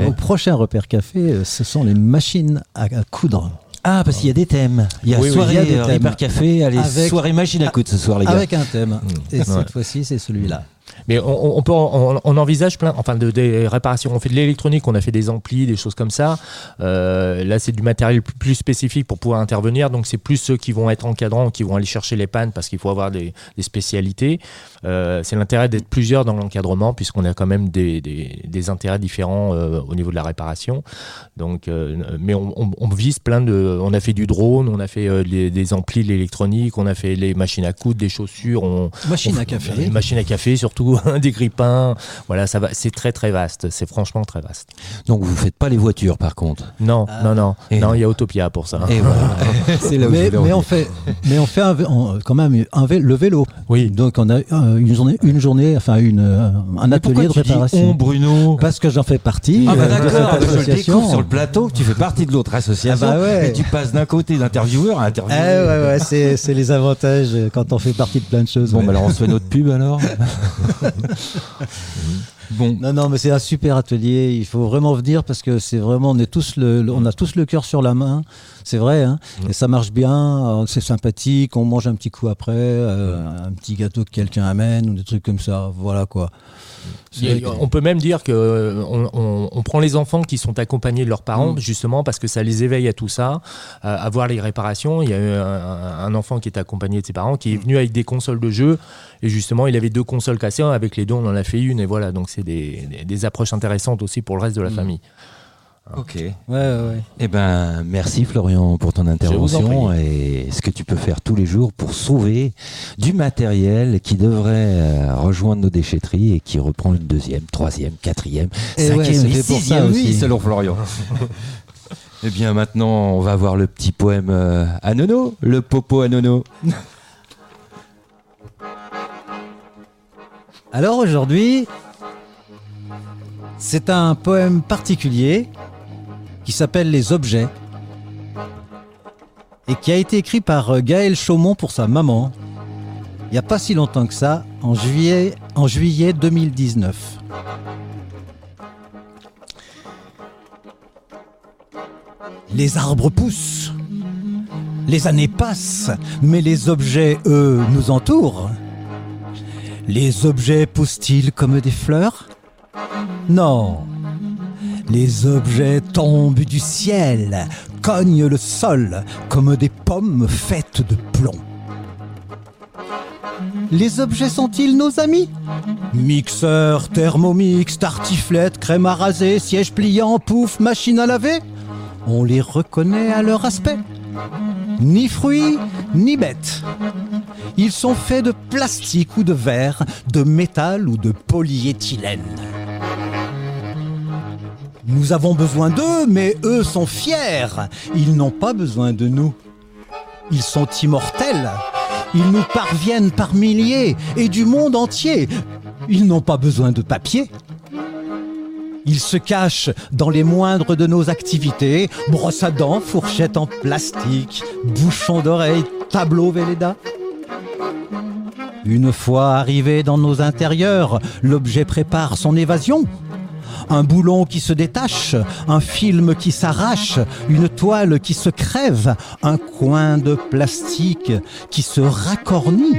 au prochain Repair Café, ce sont les machines à coudre. Ah, parce qu'il y a des thèmes. Il y a soirée Repair Café, soirée machine à coudre ce soir, les gars. Avec un thème. Et cette fois-ci, c'est celui-là. Mais on envisage plein, des réparations. On fait de l'électronique, on a fait des amplis, des choses comme ça. Là, c'est du matériel plus spécifique pour pouvoir intervenir. Donc, c'est plus ceux qui vont être encadrants, qui vont aller chercher les pannes parce qu'il faut avoir des spécialités. C'est l'intérêt d'être plusieurs dans l'encadrement puisqu'on a quand même des intérêts différents au niveau de la réparation. Donc, mais on vise plein de. On a fait du drone, on a fait des amplis, de l'électronique, on a fait les machines à coudre, des chaussures, machines à café. Machines à café surtout, des grippins. Voilà, ça va. C'est très très vaste. C'est franchement très vaste. Donc vous faites pas les voitures par contre. Non, non. Il y a Autopia pour ça. Et voilà. C'est là où mais on fait quand même le vélo. Oui. Donc on a une journée, enfin un atelier de réparation. Bruno. Parce que j'en fais partie. Ah bah d'accord. de cette Je le association. découvre sur le plateau. Tu fais partie de l'autre association. Ah bah ouais. Et tu passes d'un côté d'intervieweur à intervieweur. Ouais, c'est les avantages quand on fait partie de plein de choses. Bon, ouais. bah alors on se fait notre pub alors. Bon. Non, mais c'est un super atelier. Il faut vraiment venir parce que c'est vraiment, on a tous le cœur sur la main. C'est vrai, hein. Et ça marche bien. C'est sympathique. On mange un petit coup après, un petit gâteau que quelqu'un amène ou des trucs comme ça. Voilà quoi. On peut même dire que on prend les enfants qui sont accompagnés de leurs parents justement parce que ça les éveille à tout ça, à voir les réparations. Il y a eu un enfant qui était accompagné de ses parents qui est venu avec des consoles de jeux et justement il avait 2 consoles cassées. Avec les 2 on en a fait une et voilà, donc c'est des approches intéressantes aussi pour le reste de la famille. Ok. Ouais. Eh ben, merci Florian pour ton intervention et ce que tu peux faire tous les jours pour sauver du matériel qui devrait rejoindre nos déchetteries et qui reprend le 2e, 3e, 4e, 5e et 6e vie selon Florian. Eh bien, maintenant, on va voir le petit poème à Nono, le popo à Nono. Alors aujourd'hui, c'est un poème particulier qui s'appelle Les Objets et qui a été écrit par Gaël Chaumont pour sa maman il n'y a pas si longtemps que ça, en juillet 2019. Les arbres poussent, les années passent, mais les objets, eux, nous entourent. Les objets poussent-ils comme des fleurs ? Non. Les objets tombent du ciel, cognent le sol comme des pommes faites de plomb. Les objets sont-ils nos amis ? Mixeur, thermomix, tartiflette, crème à raser, siège pliant, pouf, machine à laver ? On les reconnaît à leur aspect. Ni fruits, ni bêtes. Ils sont faits de plastique ou de verre, de métal ou de polyéthylène. Nous avons besoin d'eux, mais eux sont fiers. Ils n'ont pas besoin de nous. Ils sont immortels. Ils nous parviennent par milliers et du monde entier. Ils n'ont pas besoin de papier. Ils se cachent dans les moindres de nos activités. Brosse à dents, fourchette en plastique, bouchon d'oreille, tableau Velleda. Une fois arrivé dans nos intérieurs, l'objet prépare son évasion. Un boulon qui se détache, un film qui s'arrache, une toile qui se crève, un coin de plastique qui se racornit.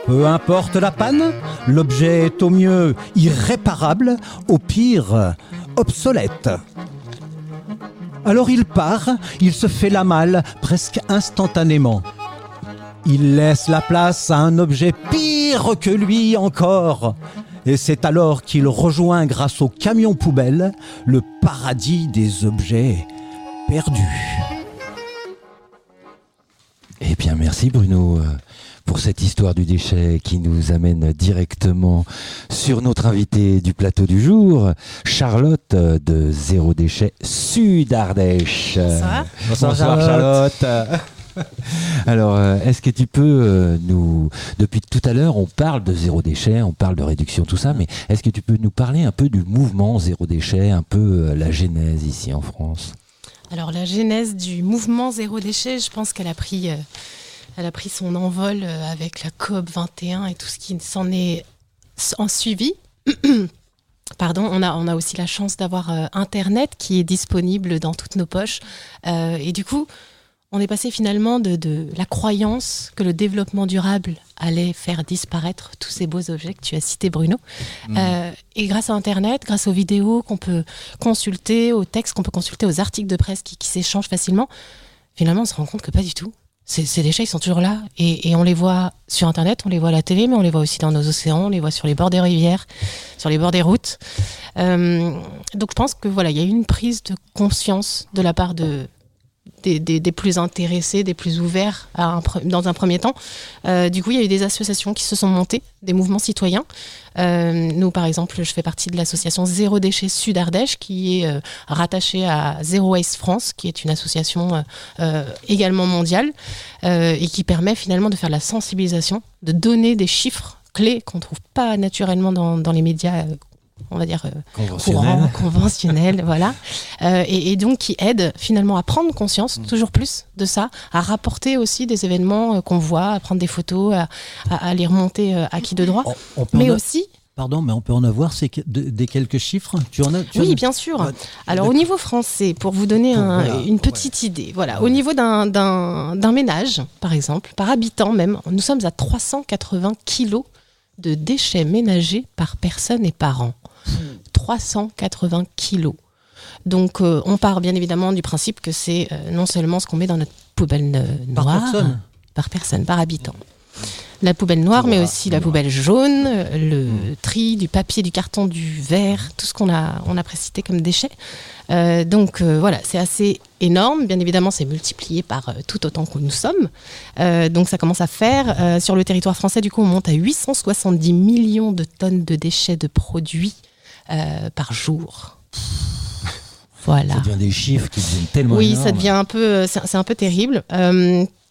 Peu importe la panne, l'objet est au mieux irréparable, au pire obsolète. Alors il part, il se fait la malle presque instantanément. Il laisse la place à un objet pire que lui encore. Et c'est alors qu'il rejoint, grâce au camion poubelle, le paradis des objets perdus. Eh bien, merci Bruno pour cette histoire du déchet qui nous amène directement sur notre invité du plateau du jour, Charlotte de Zéro Déchet Sud Ardèche. Bonsoir Charlotte. Alors, est-ce que tu peux depuis tout à l'heure, on parle de zéro déchet, on parle de réduction, tout ça, mais est-ce que tu peux nous parler un peu du mouvement zéro déchet, un peu la genèse ici en France ? Alors, la genèse du mouvement zéro déchet, je pense qu'elle a pris son envol avec la COP 21 et tout ce qui s'en est en suivi. Pardon, on a aussi la chance d'avoir Internet qui est disponible dans toutes nos poches. Et du coup, On est passé finalement de la croyance que le développement durable allait faire disparaître tous ces beaux objets que tu as cités, Bruno. Et grâce à Internet, grâce aux vidéos qu'on peut consulter, aux textes qu'on peut consulter, aux articles de presse qui s'échangent facilement, finalement, on se rend compte que pas du tout. Ces déchets, ils sont toujours là. Et on les voit sur Internet, on les voit à la télé, mais on les voit aussi dans nos océans, on les voit sur les bords des rivières, sur les bords des routes. Donc je pense que voilà, il y a eu une prise de conscience de la part des plus intéressés, des plus ouverts dans un premier temps. Du coup, il y a eu des associations qui se sont montées, des mouvements citoyens. Nous, par exemple, je fais partie de l'association Zéro Déchet Sud Ardèche, qui est rattachée à Zero Waste France, qui est une association également mondiale et qui permet finalement de faire de la sensibilisation, de donner des chiffres clés qu'on ne trouve pas naturellement dans les médias on va dire conventionnel, voilà, et donc qui aide finalement à prendre conscience toujours plus de ça, à rapporter aussi des événements qu'on voit, à prendre des photos, à les remonter à qui de droit, aussi. Pardon, mais on peut en avoir des quelques chiffres. Tu en as Oui, bien sûr. Alors au niveau français, pour vous donner une petite idée, voilà, au niveau d'un ménage, par exemple, par habitant même, nous sommes à 380 kilos de déchets ménagers par personne et par an. 380 kilos. Donc on part bien évidemment du principe que c'est non seulement ce qu'on met dans notre poubelle noire, par personne, par habitant. La poubelle noire, mais aussi la poubelle jaune, le tri du papier, du carton, du verre, tout ce qu'on a précité comme déchets. Donc voilà, c'est assez énorme. Bien évidemment, c'est multiplié par tout autant que nous sommes. Donc ça commence à faire. Sur le territoire français, du coup, on monte à 870 millions de tonnes de déchets de produits par jour. Voilà. Ça devient des chiffres qui deviennent tellement énormes. Oui, ça devient un peu, c'est un peu terrible.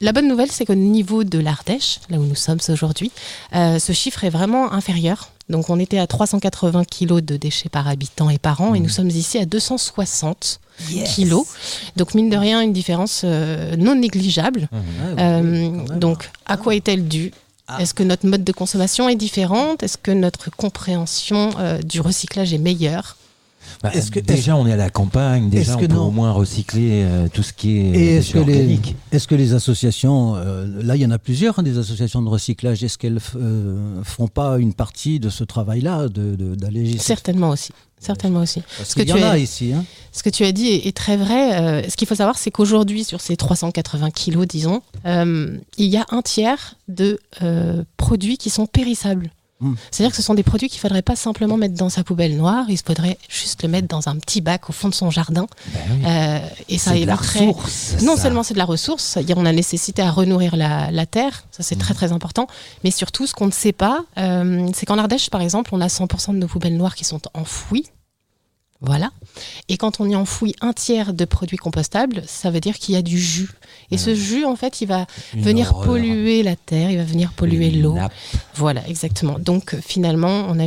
La bonne nouvelle, c'est qu'au niveau de l'Ardèche, là où nous sommes aujourd'hui, ce chiffre est vraiment inférieur. Donc on était à 380 kilos de déchets par habitant et par an, et nous sommes ici à 260 kilos. Donc mine de rien, une différence non négligeable. Donc à quoi est-elle due ? Est-ce que notre mode de consommation est différente ? Est-ce que notre compréhension du recyclage est meilleure ? Déjà, on est à la campagne, déjà on peut au moins recycler tout ce qui est organique. Est-ce que les associations, là il y en a plusieurs, des associations de recyclage, est-ce qu'elles font pas une partie de ce travail-là d'aller... Certainement aussi. Certainement aussi. Parce qu'il y en a ici. Hein. Ce que tu as dit est très vrai. Ce qu'il faut savoir, c'est qu'aujourd'hui, sur ces 380 kilos, disons, il y a un tiers de produits qui sont périssables. C'est-à-dire que ce sont des produits qu'il ne faudrait pas simplement mettre dans sa poubelle noire, il faudrait juste le mettre dans un petit bac au fond de son jardin. Et ça éviterait... Non seulement c'est de la ressource, on a nécessité à renourrir la terre, ça c'est très très important, mais surtout ce qu'on ne sait pas, c'est qu'en Ardèche par exemple, on a 100% de nos poubelles noires qui sont enfouies. Voilà. Et quand on y enfouit un tiers de produits compostables, ça veut dire qu'il y a du jus. Et ce jus, en fait, il va venir polluer la terre, il va venir polluer l'eau. Voilà, exactement. Donc, finalement, on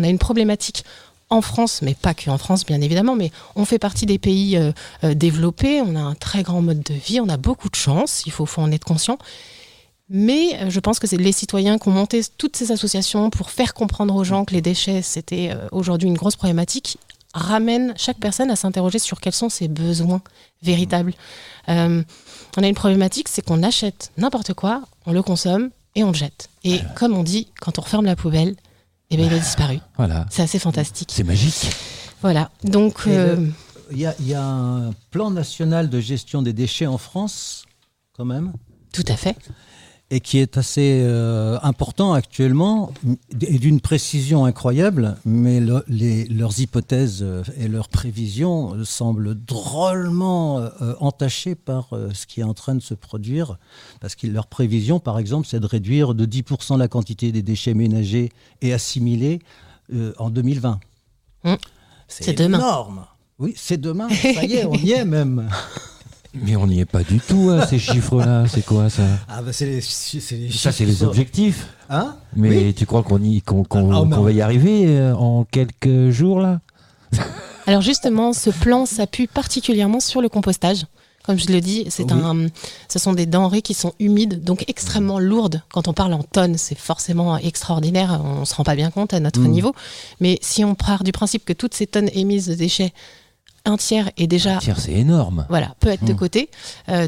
a une problématique en France, mais pas que en France, bien évidemment, mais on fait partie des pays développés, on a un très grand mode de vie, on a beaucoup de chance, il faut en être conscient. Mais je pense que c'est les citoyens qui ont monté toutes ces associations pour faire comprendre aux gens que les déchets, c'était aujourd'hui une grosse problématique, ramène chaque personne à s'interroger sur quels sont ses besoins véritables. On a une problématique, c'est qu'on achète n'importe quoi, on le consomme et on le jette. Et comme on dit, quand on referme la poubelle, eh bien, il a disparu. Voilà. C'est assez fantastique. C'est magique. Voilà. Donc, il y a un plan national de gestion des déchets en France, quand même. Tout à fait. Et qui est assez important actuellement, et d'une précision incroyable, mais leurs hypothèses et leurs prévisions semblent drôlement entachées par ce qui est en train de se produire, parce que leurs prévisions, par exemple, c'est de réduire de 10% la quantité des déchets ménagers et assimilés en 2020. C'est demain. Énorme. Oui, c'est demain, ça y est, on y est même. Mais on n'y est pas du tout, hein, ces chiffres-là. C'est quoi ça ? C'est les chiffres. Ça, c'est les objectifs. Hein ? Mais tu crois qu'on va y arriver en quelques jours, là ? Alors justement, ce plan s'appuie particulièrement sur le compostage. Comme je le dis, ce sont des denrées qui sont humides, donc extrêmement lourdes. Quand on parle en tonnes, c'est forcément extraordinaire. On ne se rend pas bien compte à notre niveau. Mais si on part du principe que toutes ces tonnes émises de déchets un tiers est déjà... Un tiers, c'est énorme. Voilà, peut être de côté.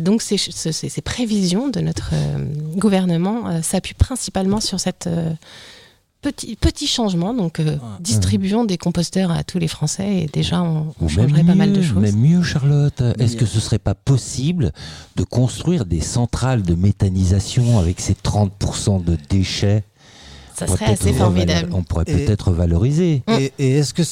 Donc ces prévisions de notre gouvernement s'appuient principalement sur cette... Petit changement, donc distribuons des composteurs à tous les Français et déjà on changerait pas mal de choses. Même mieux, Charlotte, est-ce que ce serait pas possible de construire des centrales de méthanisation avec ces 30% de déchets? Ça serait assez formidable. On pourrait peut-être valoriser. Et est-ce que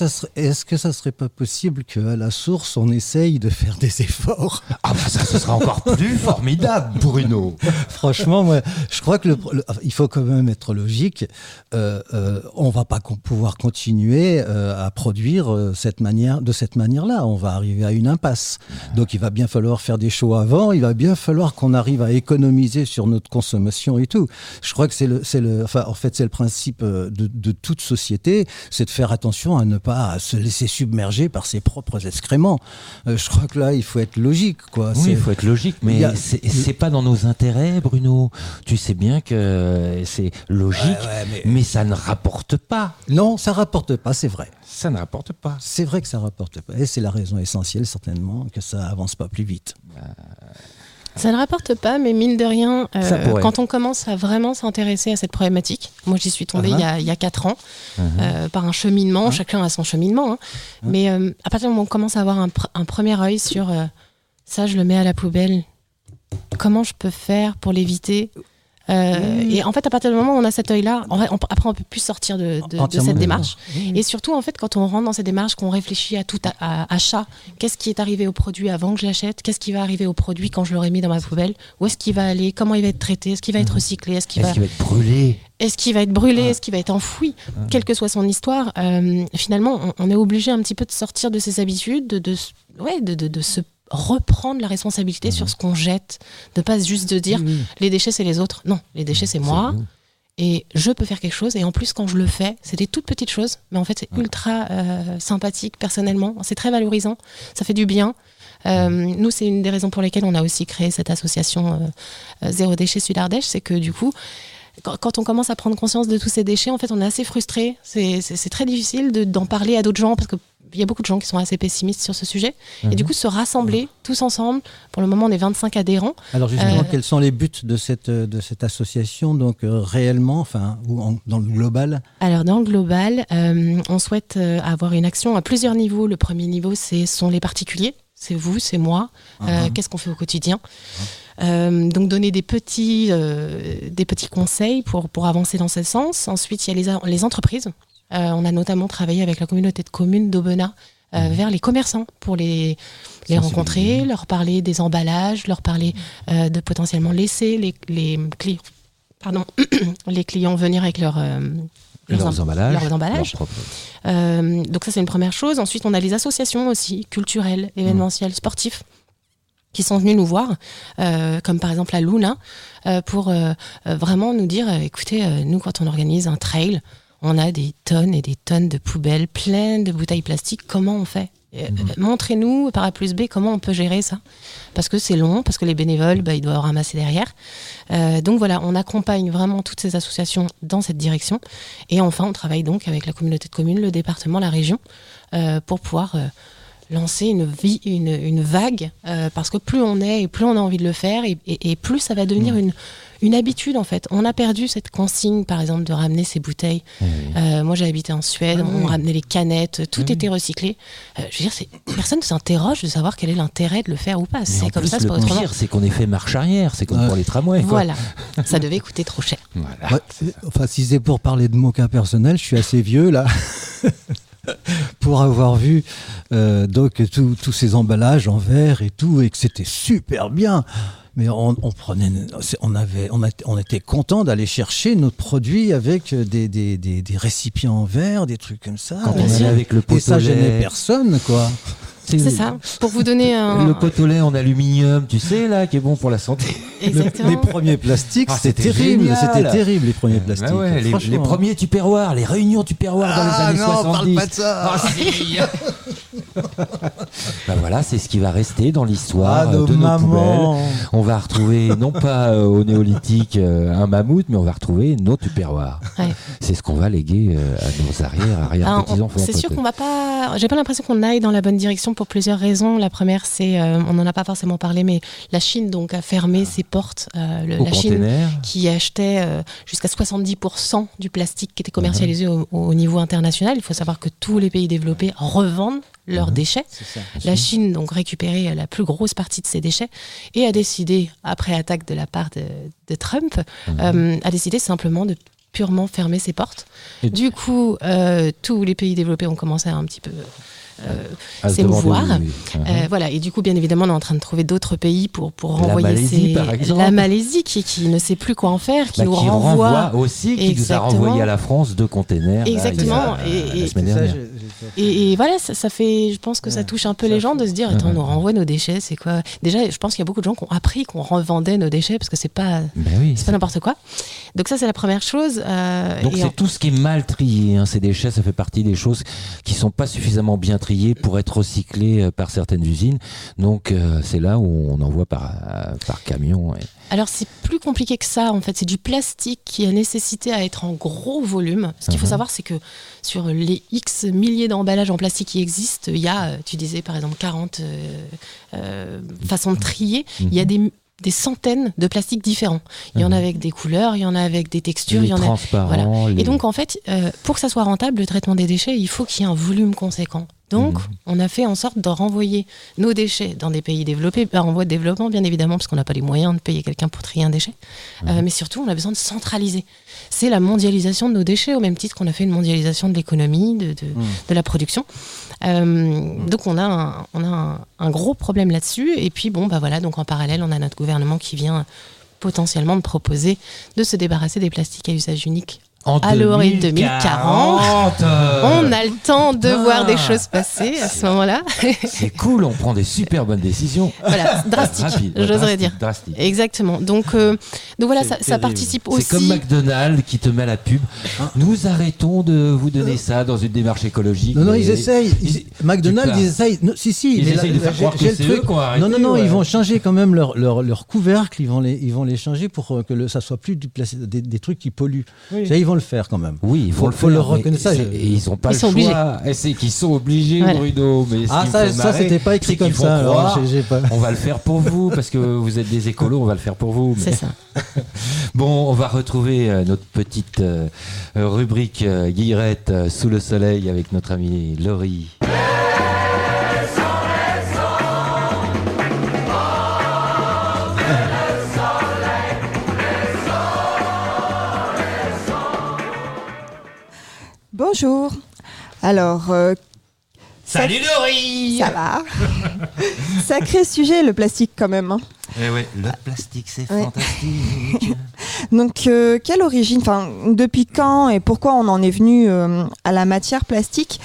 ça serait pas possible qu'à la source, on essaye de faire des efforts? Ah bah ça, ce sera encore plus formidable, Bruno. Franchement, moi, je crois que il faut quand même être logique. On va pas pouvoir continuer à produire de cette manière-là. On va arriver à une impasse. Donc, il va bien falloir faire des choix avant. Il va bien falloir qu'on arrive à économiser sur notre consommation et tout. Je crois que c'est le principe de toute société, c'est de faire attention à ne pas se laisser submerger par ses propres excréments. Je crois que là, il faut être logique, quoi. Oui, il faut être logique, mais c'est pas dans nos intérêts, Bruno. Tu sais bien que c'est logique, mais ça ne rapporte pas. Non, ça rapporte pas, c'est vrai. Ça ne rapporte pas. C'est vrai que ça rapporte pas. Et c'est la raison essentielle, certainement, que ça avance pas plus vite. Ça ne rapporte pas, mais mine de rien, quand on commence à vraiment s'intéresser à cette problématique, moi j'y suis tombée il y a 4 ans, par un cheminement, chacun a son cheminement, mais à partir du moment où on commence à avoir un premier œil sur ça, je le mets à la poubelle, comment je peux faire pour l'éviter ? Et en fait, à partir du moment où on a cet œil-là, après on peut plus sortir de cette démarche. Et surtout, en fait, quand on rentre dans cette démarche, qu'on réfléchit à tout achat, qu'est-ce qui est arrivé au produit avant que je l'achète, qu'est-ce qui va arriver au produit quand je l'aurai mis dans ma poubelle, où est-ce qu'il va aller, comment il va être traité, est-ce qu'il va être recyclé, est-ce qu'il va être brûlé, est-ce qu'il va être brûlé, est-ce qu'il va être enfoui, quelle que soit son histoire. Finalement, on est obligé un petit peu de sortir de ses habitudes, de se reprendre la responsabilité sur ce qu'on jette, de pas juste de dire les déchets c'est les autres. Non, les déchets c'est moi et je peux faire quelque chose, et en plus quand je le fais, c'est des toutes petites choses, mais en fait c'est ultra sympathique personnellement, c'est très valorisant, ça fait du bien. Nous, c'est une des raisons pour lesquelles on a aussi créé cette association Zéro Déchet Sud Ardèche, c'est que du coup, quand on commence à prendre conscience de tous ces déchets, en fait, on est assez frustré. C'est très difficile d'en parler à d'autres gens, parce qu'il y a beaucoup de gens qui sont assez pessimistes sur ce sujet. Et du coup, se rassembler tous ensemble, pour le moment, on est 25 adhérents. Alors justement, quels sont les buts de cette association, donc réellement, dans le global? Alors dans le global, on souhaite avoir une action à plusieurs niveaux. Le premier niveau, sont les particuliers. C'est vous, c'est moi. Qu'est-ce qu'on fait au quotidien? Donc donner des petits conseils pour avancer dans ce sens. Ensuite, il y a les entreprises. On a notamment travaillé avec la communauté de communes d'Aubenas vers les commerçants pour les rencontrer, leur parler des emballages, leur parler de potentiellement laisser les clients venir avec leurs emballages. Donc ça, c'est une première chose. Ensuite, on a les associations aussi, culturelles, événementielles, sportives, qui sont venus nous voir, comme par exemple la Luna, pour vraiment nous dire, écoutez, nous, quand on organise un trail, on a des tonnes et des tonnes de poubelles pleines de bouteilles plastiques. Comment on fait ? Montrez-nous par A plus B comment on peut gérer ça. Parce que c'est long, parce que les bénévoles, ils doivent ramasser derrière. Donc voilà, on accompagne vraiment toutes ces associations dans cette direction. Et enfin, on travaille donc avec la communauté de communes, le département, la région, pour pouvoir lancer une vague, parce que plus on est et plus on a envie de le faire, et plus ça va devenir une habitude, en fait. On a perdu cette consigne, par exemple, de ramener ses bouteilles. Moi, j'ai habité en Suède, on ramenait les canettes, tout était recyclé. Je veux dire, personne ne s'interroge de savoir quel est l'intérêt de le faire ou pas. C'est comme ça, c'est pas autrement. Le pire, c'est qu'on ait fait marche arrière, c'est comme pour les tramways. Voilà, ça devait coûter trop cher. Voilà. Si c'est pour parler de mon cas personnel, je suis assez vieux, là. Pour avoir vu donc tous ces emballages en verre et tout, et que c'était super bien. Mais on était content d'aller chercher notre produit avec des récipients en verre, des trucs comme ça. Quand on allait avec le pot au lait. Et ça gênait personne, quoi. C'est ça, pour vous donner le pot au lait en aluminium, tu sais, là, qui est bon pour la santé. Exactement. Les premiers plastiques, c'était terrible. Génial. C'était terrible, les premiers plastiques. Les premiers tupperwares, les réunions tupperwares dans les années 70. Parle pas de ça. Si. Voilà, c'est ce qui va rester dans l'histoire de nos poubelles. On va retrouver, non pas au néolithique un mammouth, mais on va retrouver nos tupperwares. Ouais. C'est ce qu'on va léguer à nos arrière-petits-enfants. C'est sûr qu'on va pas j'ai pas l'impression qu'on aille dans la bonne direction pour plusieurs raisons. La première, c'est, on n'en a pas forcément parlé, mais la Chine donc a fermé ses portes. La Chine qui achetait jusqu'à 70% du plastique qui était commercialisé au niveau international. Il faut savoir que tous les pays développés revendent leurs déchets. La Chine donc récupérait la plus grosse partie de ces déchets et a décidé, après attaque de la part de Trump, a décidé simplement de purement fermer ses portes. Du coup, tous les pays développés ont commencé à un petit peu s'émouvoir. Voilà. Et du coup, bien évidemment, on est en train de trouver d'autres pays pour renvoyer la Malaisie qui ne sait plus quoi en faire, qui nous renvoie aussi, qui nous a renvoyé à la France 2 containers. Exactement. La semaine dernière. Et voilà, ça fait, je pense que ça touche un peu les gens de se dire, attends, on nous renvoie nos déchets, c'est quoi? Déjà, je pense qu'il y a beaucoup de gens qui ont appris qu'on revendait nos déchets parce que c'est pas n'importe quoi. Donc ça, c'est la première chose. Donc c'est tout ce qui est mal trié, hein. Ces déchets, ça fait partie des choses qui sont pas suffisamment bien triées pour être recyclées par certaines usines. Donc c'est là où on envoie par camion. Alors c'est plus compliqué que ça, en fait. C'est du plastique qui a nécessité à être en gros volume. Ce qu'il faut savoir, c'est que sur les X milliers d'emballages en plastique qui existent, il y a, tu disais par exemple 40 façons de trier. Il y a des centaines de plastiques différents. Il y en a avec des couleurs, il y en a avec des textures, il y en a transparents. Et donc en fait, pour que ça soit rentable, le traitement des déchets, il faut qu'il y ait un volume conséquent. Donc, on a fait en sorte de renvoyer nos déchets dans des pays développés, en voie de développement, bien évidemment, parce qu'on n'a pas les moyens de payer quelqu'un pour trier un déchet. Mais surtout, on a besoin de centraliser. C'est la mondialisation de nos déchets, au même titre qu'on a fait une mondialisation de l'économie, de la production. Donc, on a un gros problème là-dessus. Et puis, voilà, donc en parallèle, on a notre gouvernement qui vient potentiellement de proposer de se débarrasser des plastiques à usage unique. À l'horizon 2040, on a le temps de voir des choses passer à ce moment-là. C'est cool, on prend des super bonnes décisions. Voilà, drastique, j'oserais dire. Drastique. Exactement. Donc voilà, ça participe aussi. C'est comme McDonald's qui te met la pub. Nous arrêtons de vous donner ça dans une démarche écologique. Non, ils essayent. McDonald's, ils essayent. Non, si. Ils essayent de faire croire que c'est eux qui ont arrêté. Non, ils vont changer quand même leur couvercle. Ils vont les changer pour que ça soit plus des trucs qui polluent. Ça, ils vont le faire quand même. Oui, il faut le reconnaître. Ça, et ils n'ont pas le choix. Et c'est qu'ils sont obligés, Bruno. Mais ça, c'était pas écrit comme ça. Alors, on va le faire pour vous parce que vous êtes des écolos. On va le faire pour vous. C'est ça. Bon, on va retrouver notre petite rubrique Guillerette sous le soleil avec notre amie Laurie. Bonjour. Alors, salut Laurie. Ça va. Sacré sujet, le plastique quand même. Eh ouais, le plastique, c'est fantastique. Donc, quelle origine, depuis quand et pourquoi on en est venu à la matière plastique?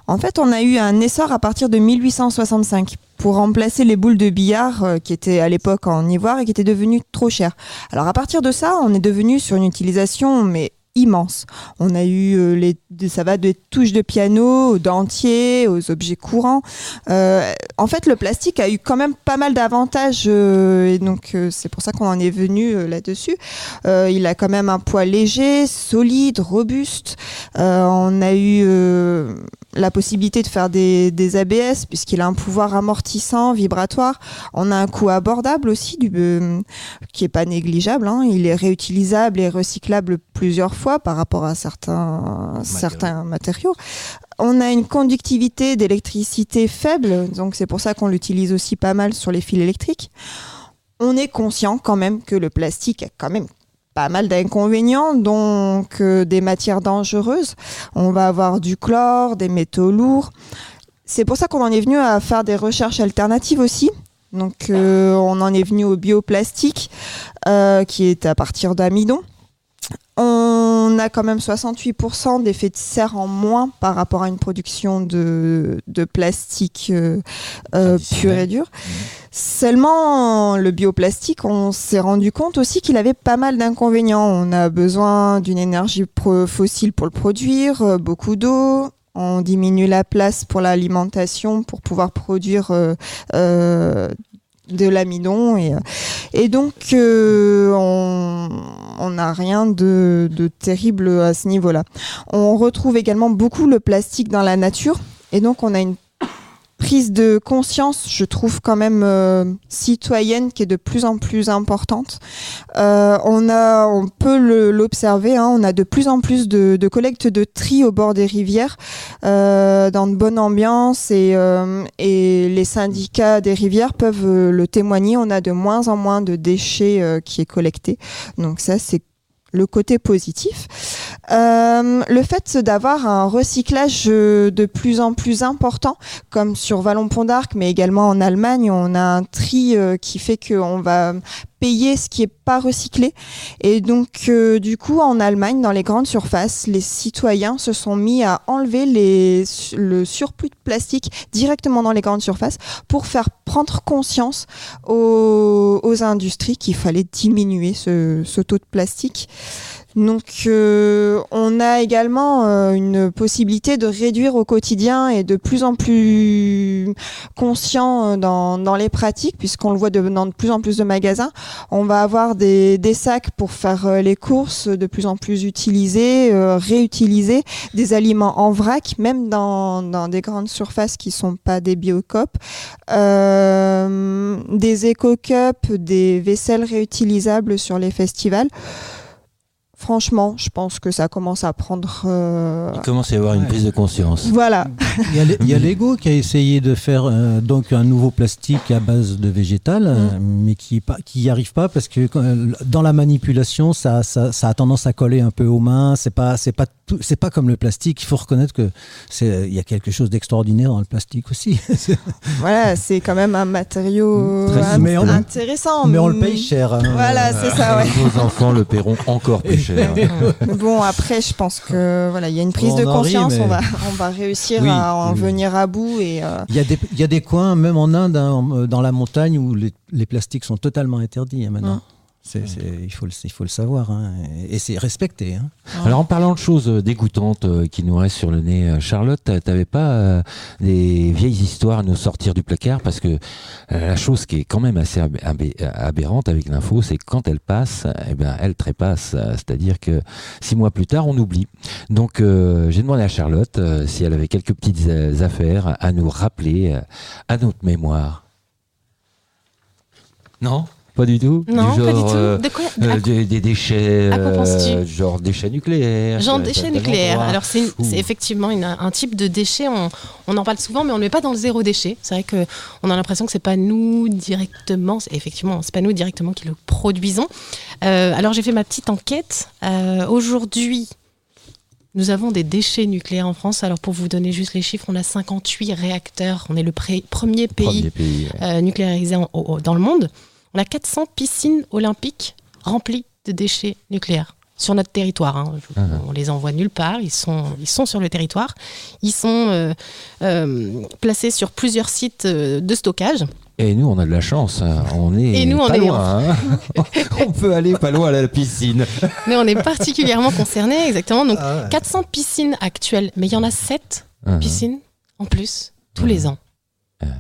En fait, on a eu un essor à partir de 1865 pour remplacer les boules de billard qui étaient à l'époque en ivoire et qui étaient devenues trop chères. Alors, à partir de ça, on est devenu sur une utilisation, immense. On a eu ça va des touches de piano aux dentiers, aux objets courants. En fait, le plastique a eu quand même pas mal d'avantages et donc c'est pour ça qu'on en est venu là-dessus. Il a quand même un poids léger, solide, robuste. On a eu la possibilité de faire des ABS puisqu'il a un pouvoir amortissant, vibratoire. On a un coût abordable aussi qui est pas négligeable. Il est réutilisable et recyclable plusieurs fois par rapport à certains matériaux. On a une conductivité d'électricité faible, donc c'est pour ça qu'on l'utilise aussi pas mal sur les fils électriques. On est conscient quand même que le plastique a quand même pas mal d'inconvénients, donc des matières dangereuses. On va avoir du chlore, des métaux lourds. C'est pour ça qu'on en est venu à faire des recherches alternatives aussi. Donc on en est venu au bioplastique qui est à partir d'amidon. On a quand même 68% d'effets de serre en moins par rapport à une production de plastique pur et dur. Seulement, le bioplastique, on s'est rendu compte aussi qu'il avait pas mal d'inconvénients. On a besoin d'une énergie fossile pour le produire, beaucoup d'eau. On diminue la place pour l'alimentation pour pouvoir produire de l'amidon et donc on n'a rien de terrible à ce niveau-là. On retrouve également beaucoup le plastique dans la nature Et donc, on a une prise de conscience, je trouve quand même citoyenne, qui est de plus en plus importante. On peut l'observer, hein, on a de plus en plus de collectes de tri au bord des rivières, dans de bonnes ambiances, et les syndicats des rivières peuvent le témoigner. On a de moins en moins de déchets qui est collecté. Donc ça, c'est le côté positif. Le fait d'avoir un recyclage de plus en plus important, comme sur Vallon-Pont d'Arc, mais également en Allemagne, on a un tri qui fait qu'on va payer ce qui n'est pas recyclé. Et donc, du coup, en Allemagne, dans les grandes surfaces, les citoyens se sont mis à enlever le surplus de plastique directement dans les grandes surfaces pour faire prendre conscience aux industries qu'il fallait diminuer ce taux de plastique. Donc, on a également une possibilité de réduire au quotidien et de plus en plus conscient dans les pratiques, puisqu'on le voit dans de plus en plus de magasins. On va avoir des sacs pour faire les courses de plus en plus utilisés, réutilisés, des aliments en vrac, même dans des grandes surfaces qui sont pas des Biocoop, des éco-cups, des vaisselles réutilisables sur les festivals. Franchement, je pense que ça commence à prendre... Il commence à y avoir une prise de conscience. Voilà. Il y a Lego qui a essayé de faire donc un nouveau plastique à base de végétal, mais qui n'y arrive pas parce que dans la manipulation, ça a tendance à coller un peu aux mains. C'est pas comme le plastique. Il faut reconnaître que il y a quelque chose d'extraordinaire dans le plastique aussi. Voilà, c'est quand même un matériau intéressant. Mais on le paye cher. Voilà, c'est ça. Ouais. Nos enfants le paieront encore plus cher. Bon, après, je pense que voilà, il y a une prise de conscience. On va réussir à en venir à bout. Et il y a des coins, même en Inde, dans la montagne, où les plastiques sont totalement interdits maintenant. Il faut le savoir, hein, et c'est respecté. Hein. Alors en parlant de choses dégoûtantes qui nous restent sur le nez, Charlotte, t'avais pas des vieilles histoires à nous sortir du placard, parce que la chose qui est quand même assez aberrante avec l'info, c'est que quand elle passe, elle trépasse, c'est-à-dire que 6 mois plus tard, on oublie. Donc j'ai demandé à Charlotte si elle avait quelques petites affaires à nous rappeler à notre mémoire. Non ? Pas du tout. Non, du genre, pas du tout. De quoi des déchets, genre déchets nucléaires. Genre déchets nucléaires. Alors c'est effectivement un type de déchet. On en parle souvent, mais on ne le met pas dans le zéro déchet. C'est vrai que on a l'impression que c'est pas nous directement. Effectivement, c'est pas nous directement qui le produisons. Alors j'ai fait ma petite enquête. Aujourd'hui, nous avons des déchets nucléaires en France. Alors pour vous donner juste les chiffres, on a 58 réacteurs. On est le premier pays nucléarisé dans le monde. On a 400 piscines olympiques remplies de déchets nucléaires sur notre territoire. Hein. On les envoie nulle part, ils sont sur le territoire. Ils sont placés sur plusieurs sites de stockage. Et nous, on a de la chance. On est pas loin. On peut aller pas loin à la piscine. Mais on est particulièrement concernés, exactement. Donc 400 piscines actuelles, mais il y en a 7 piscines en plus tous les ans.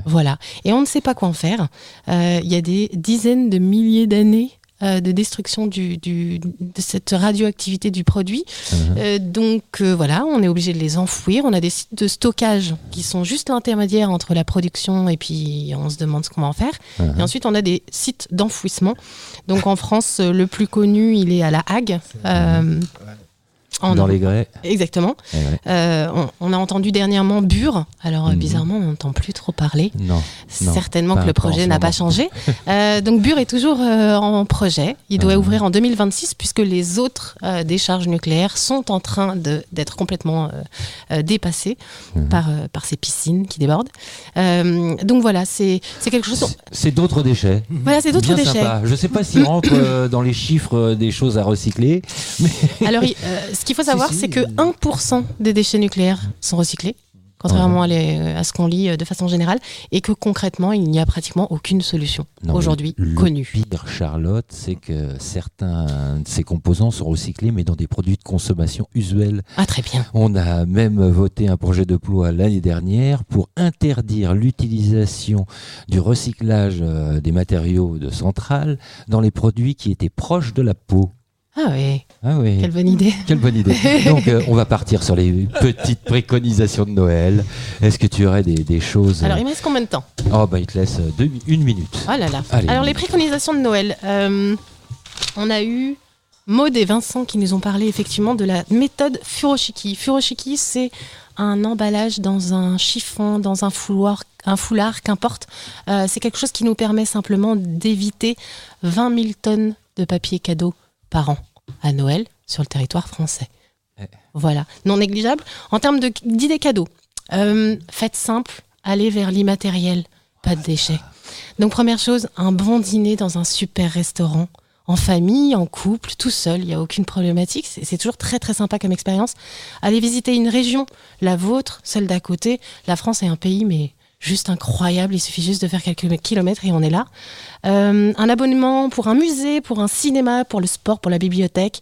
Voilà. Et on ne sait pas quoi en faire. Il y a des dizaines de milliers d'années de destruction de cette radioactivité du produit. Donc voilà, on est obligé de les enfouir. On a des sites de stockage qui sont juste l'intermédiaire entre la production et puis on se demande ce qu'on va en faire. Et ensuite, on a des sites d'enfouissement. Donc en France, le plus connu, il est à La Hague. Dans les grès. Exactement. On a entendu dernièrement Bure. Alors bizarrement, on n'entend plus trop parler. Non. Certainement que le projet n'a pas changé. Donc Bure est toujours en projet. Il doit ouvrir en 2026 puisque les autres décharges nucléaires sont en train d'être complètement dépassées par ces piscines qui débordent. Donc voilà, c'est quelque chose. C'est d'autres déchets. Voilà, c'est d'autres déchets. Sympa. Je ne sais pas s'ils rentrent dans les chiffres des choses à recycler. Mais... Alors, ce qu'il faut savoir, c'est que 1% des déchets nucléaires sont recyclés, contrairement à ce qu'on lit de façon générale, et que concrètement, il n'y a pratiquement aucune solution aujourd'hui connue. Le pire, Charlotte, c'est que certains de ces composants sont recyclés, mais dans des produits de consommation usuels. Ah, très bien. On a même voté un projet de loi l'année dernière pour interdire l'utilisation du recyclage des matériaux de centrales dans les produits qui étaient proches de la peau. Ah oui. Ah oui. Quelle bonne idée. Quelle bonne idée. Donc, on va partir sur les petites préconisations de Noël. Est-ce que tu aurais des choses... Alors, il me reste combien de temps ? Oh, bah, il te laisse 1 minute. Oh là là. Allez, Alors, les préconisations de Noël. On a eu Maud et Vincent qui nous ont parlé effectivement de la méthode Furoshiki. Furoshiki, c'est un emballage dans un chiffon, dans un foulard, qu'importe. C'est quelque chose qui nous permet simplement d'éviter 20 000 tonnes de papier cadeau par an à Noël sur le territoire français. Voilà, non négligeable. En termes d'idées cadeaux, faites simple, allez vers l'immatériel, pas de déchets. Donc première chose, un bon dîner dans un super restaurant, en famille, en couple, tout seul, il n'y a aucune problématique. C'est toujours très très sympa comme expérience. Allez visiter une région, la vôtre, celle d'à côté. La France est un pays mais juste incroyable, il suffit juste de faire quelques kilomètres et on est là. Un abonnement pour un musée, pour un cinéma, pour le sport, pour la bibliothèque.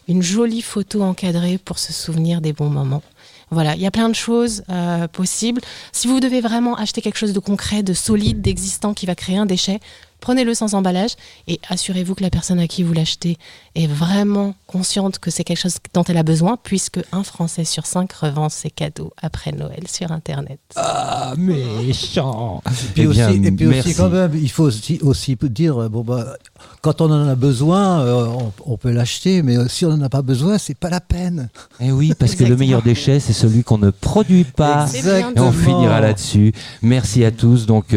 Une jolie photo encadrée pour se souvenir des bons moments. Voilà, il y a plein de choses possibles. Si vous devez vraiment acheter quelque chose de concret, de solide, d'existant qui va créer un déchet, prenez-le sans emballage et assurez-vous que la personne à qui vous l'achetez est vraiment consciente que c'est quelque chose dont elle a besoin, puisque 1 Français sur 5 revend ses cadeaux après Noël sur Internet. Ah, méchant. Et puis aussi quand même, il faut aussi dire, quand on en a besoin, on peut l'acheter, mais si on n'en a pas besoin, c'est pas la peine. Et oui, parce que le meilleur déchet, c'est celui qu'on ne produit pas. Exactement. Et on finira là-dessus. Merci à tous. Donc,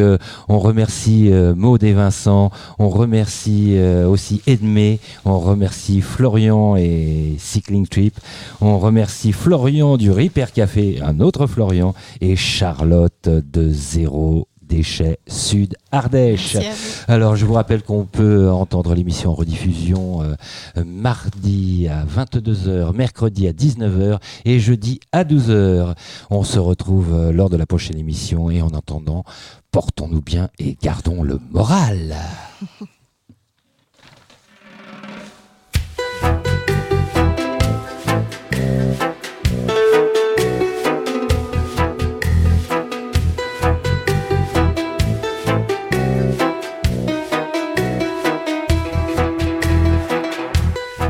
on remercie Maud et Vincent. On remercie aussi Edmé. On remercie Florian et Cycling Trip. On remercie Florian du Repair Café, un autre Florian, et Charlotte de Zéro Déchet Sud Ardèche. Alors je vous rappelle qu'on peut entendre l'émission en rediffusion mardi à 22h, mercredi à 19h et jeudi à 12h. On se retrouve lors de la prochaine émission et en attendant, portons-nous bien et gardons le moral.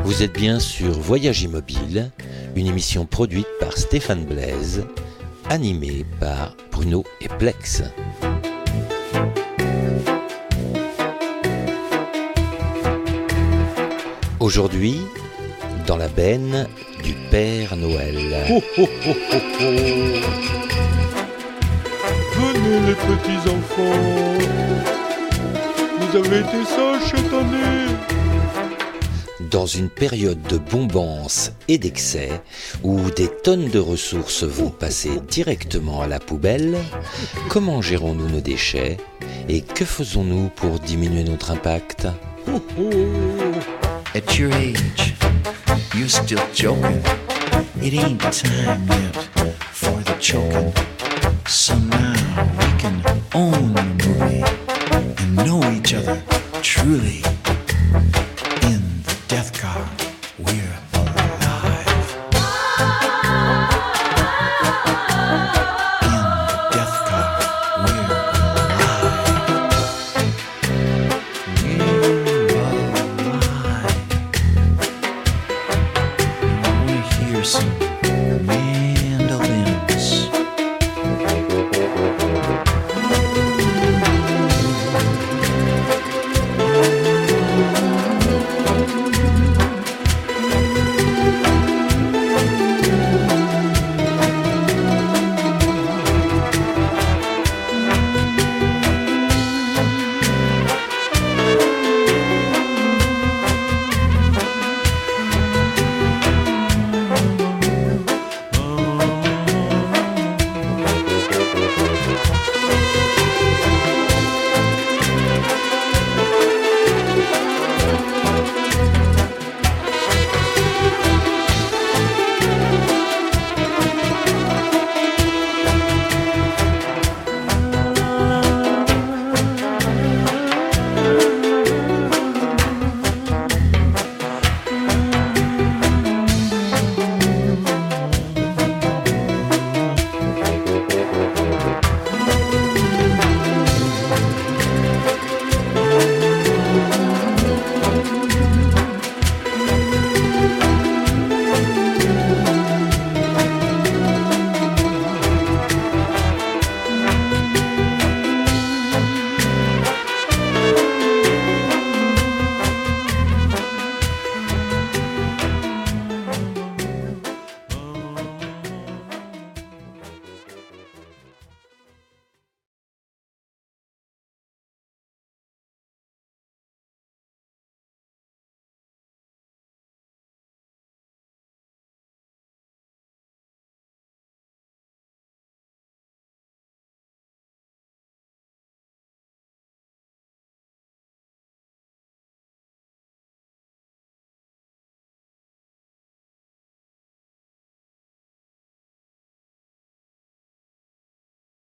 Vous êtes bien sur Voyage Immobile, une émission produite par Stéphane Blaise, animée par Bruno et Plex. Aujourd'hui, dans la benne du Père Noël. Oh, oh, oh, oh, oh. Venez les petits enfants, vous avez été sages cette année. Dans une période de bombance et d'excès, où des tonnes de ressources vont passer directement à la poubelle, comment gérons-nous nos déchets et que faisons-nous pour diminuer notre impact ? At your age, you're still joking. It ain't time yet for the choking. So now we can own the movie and know each other truly. In the death car, we're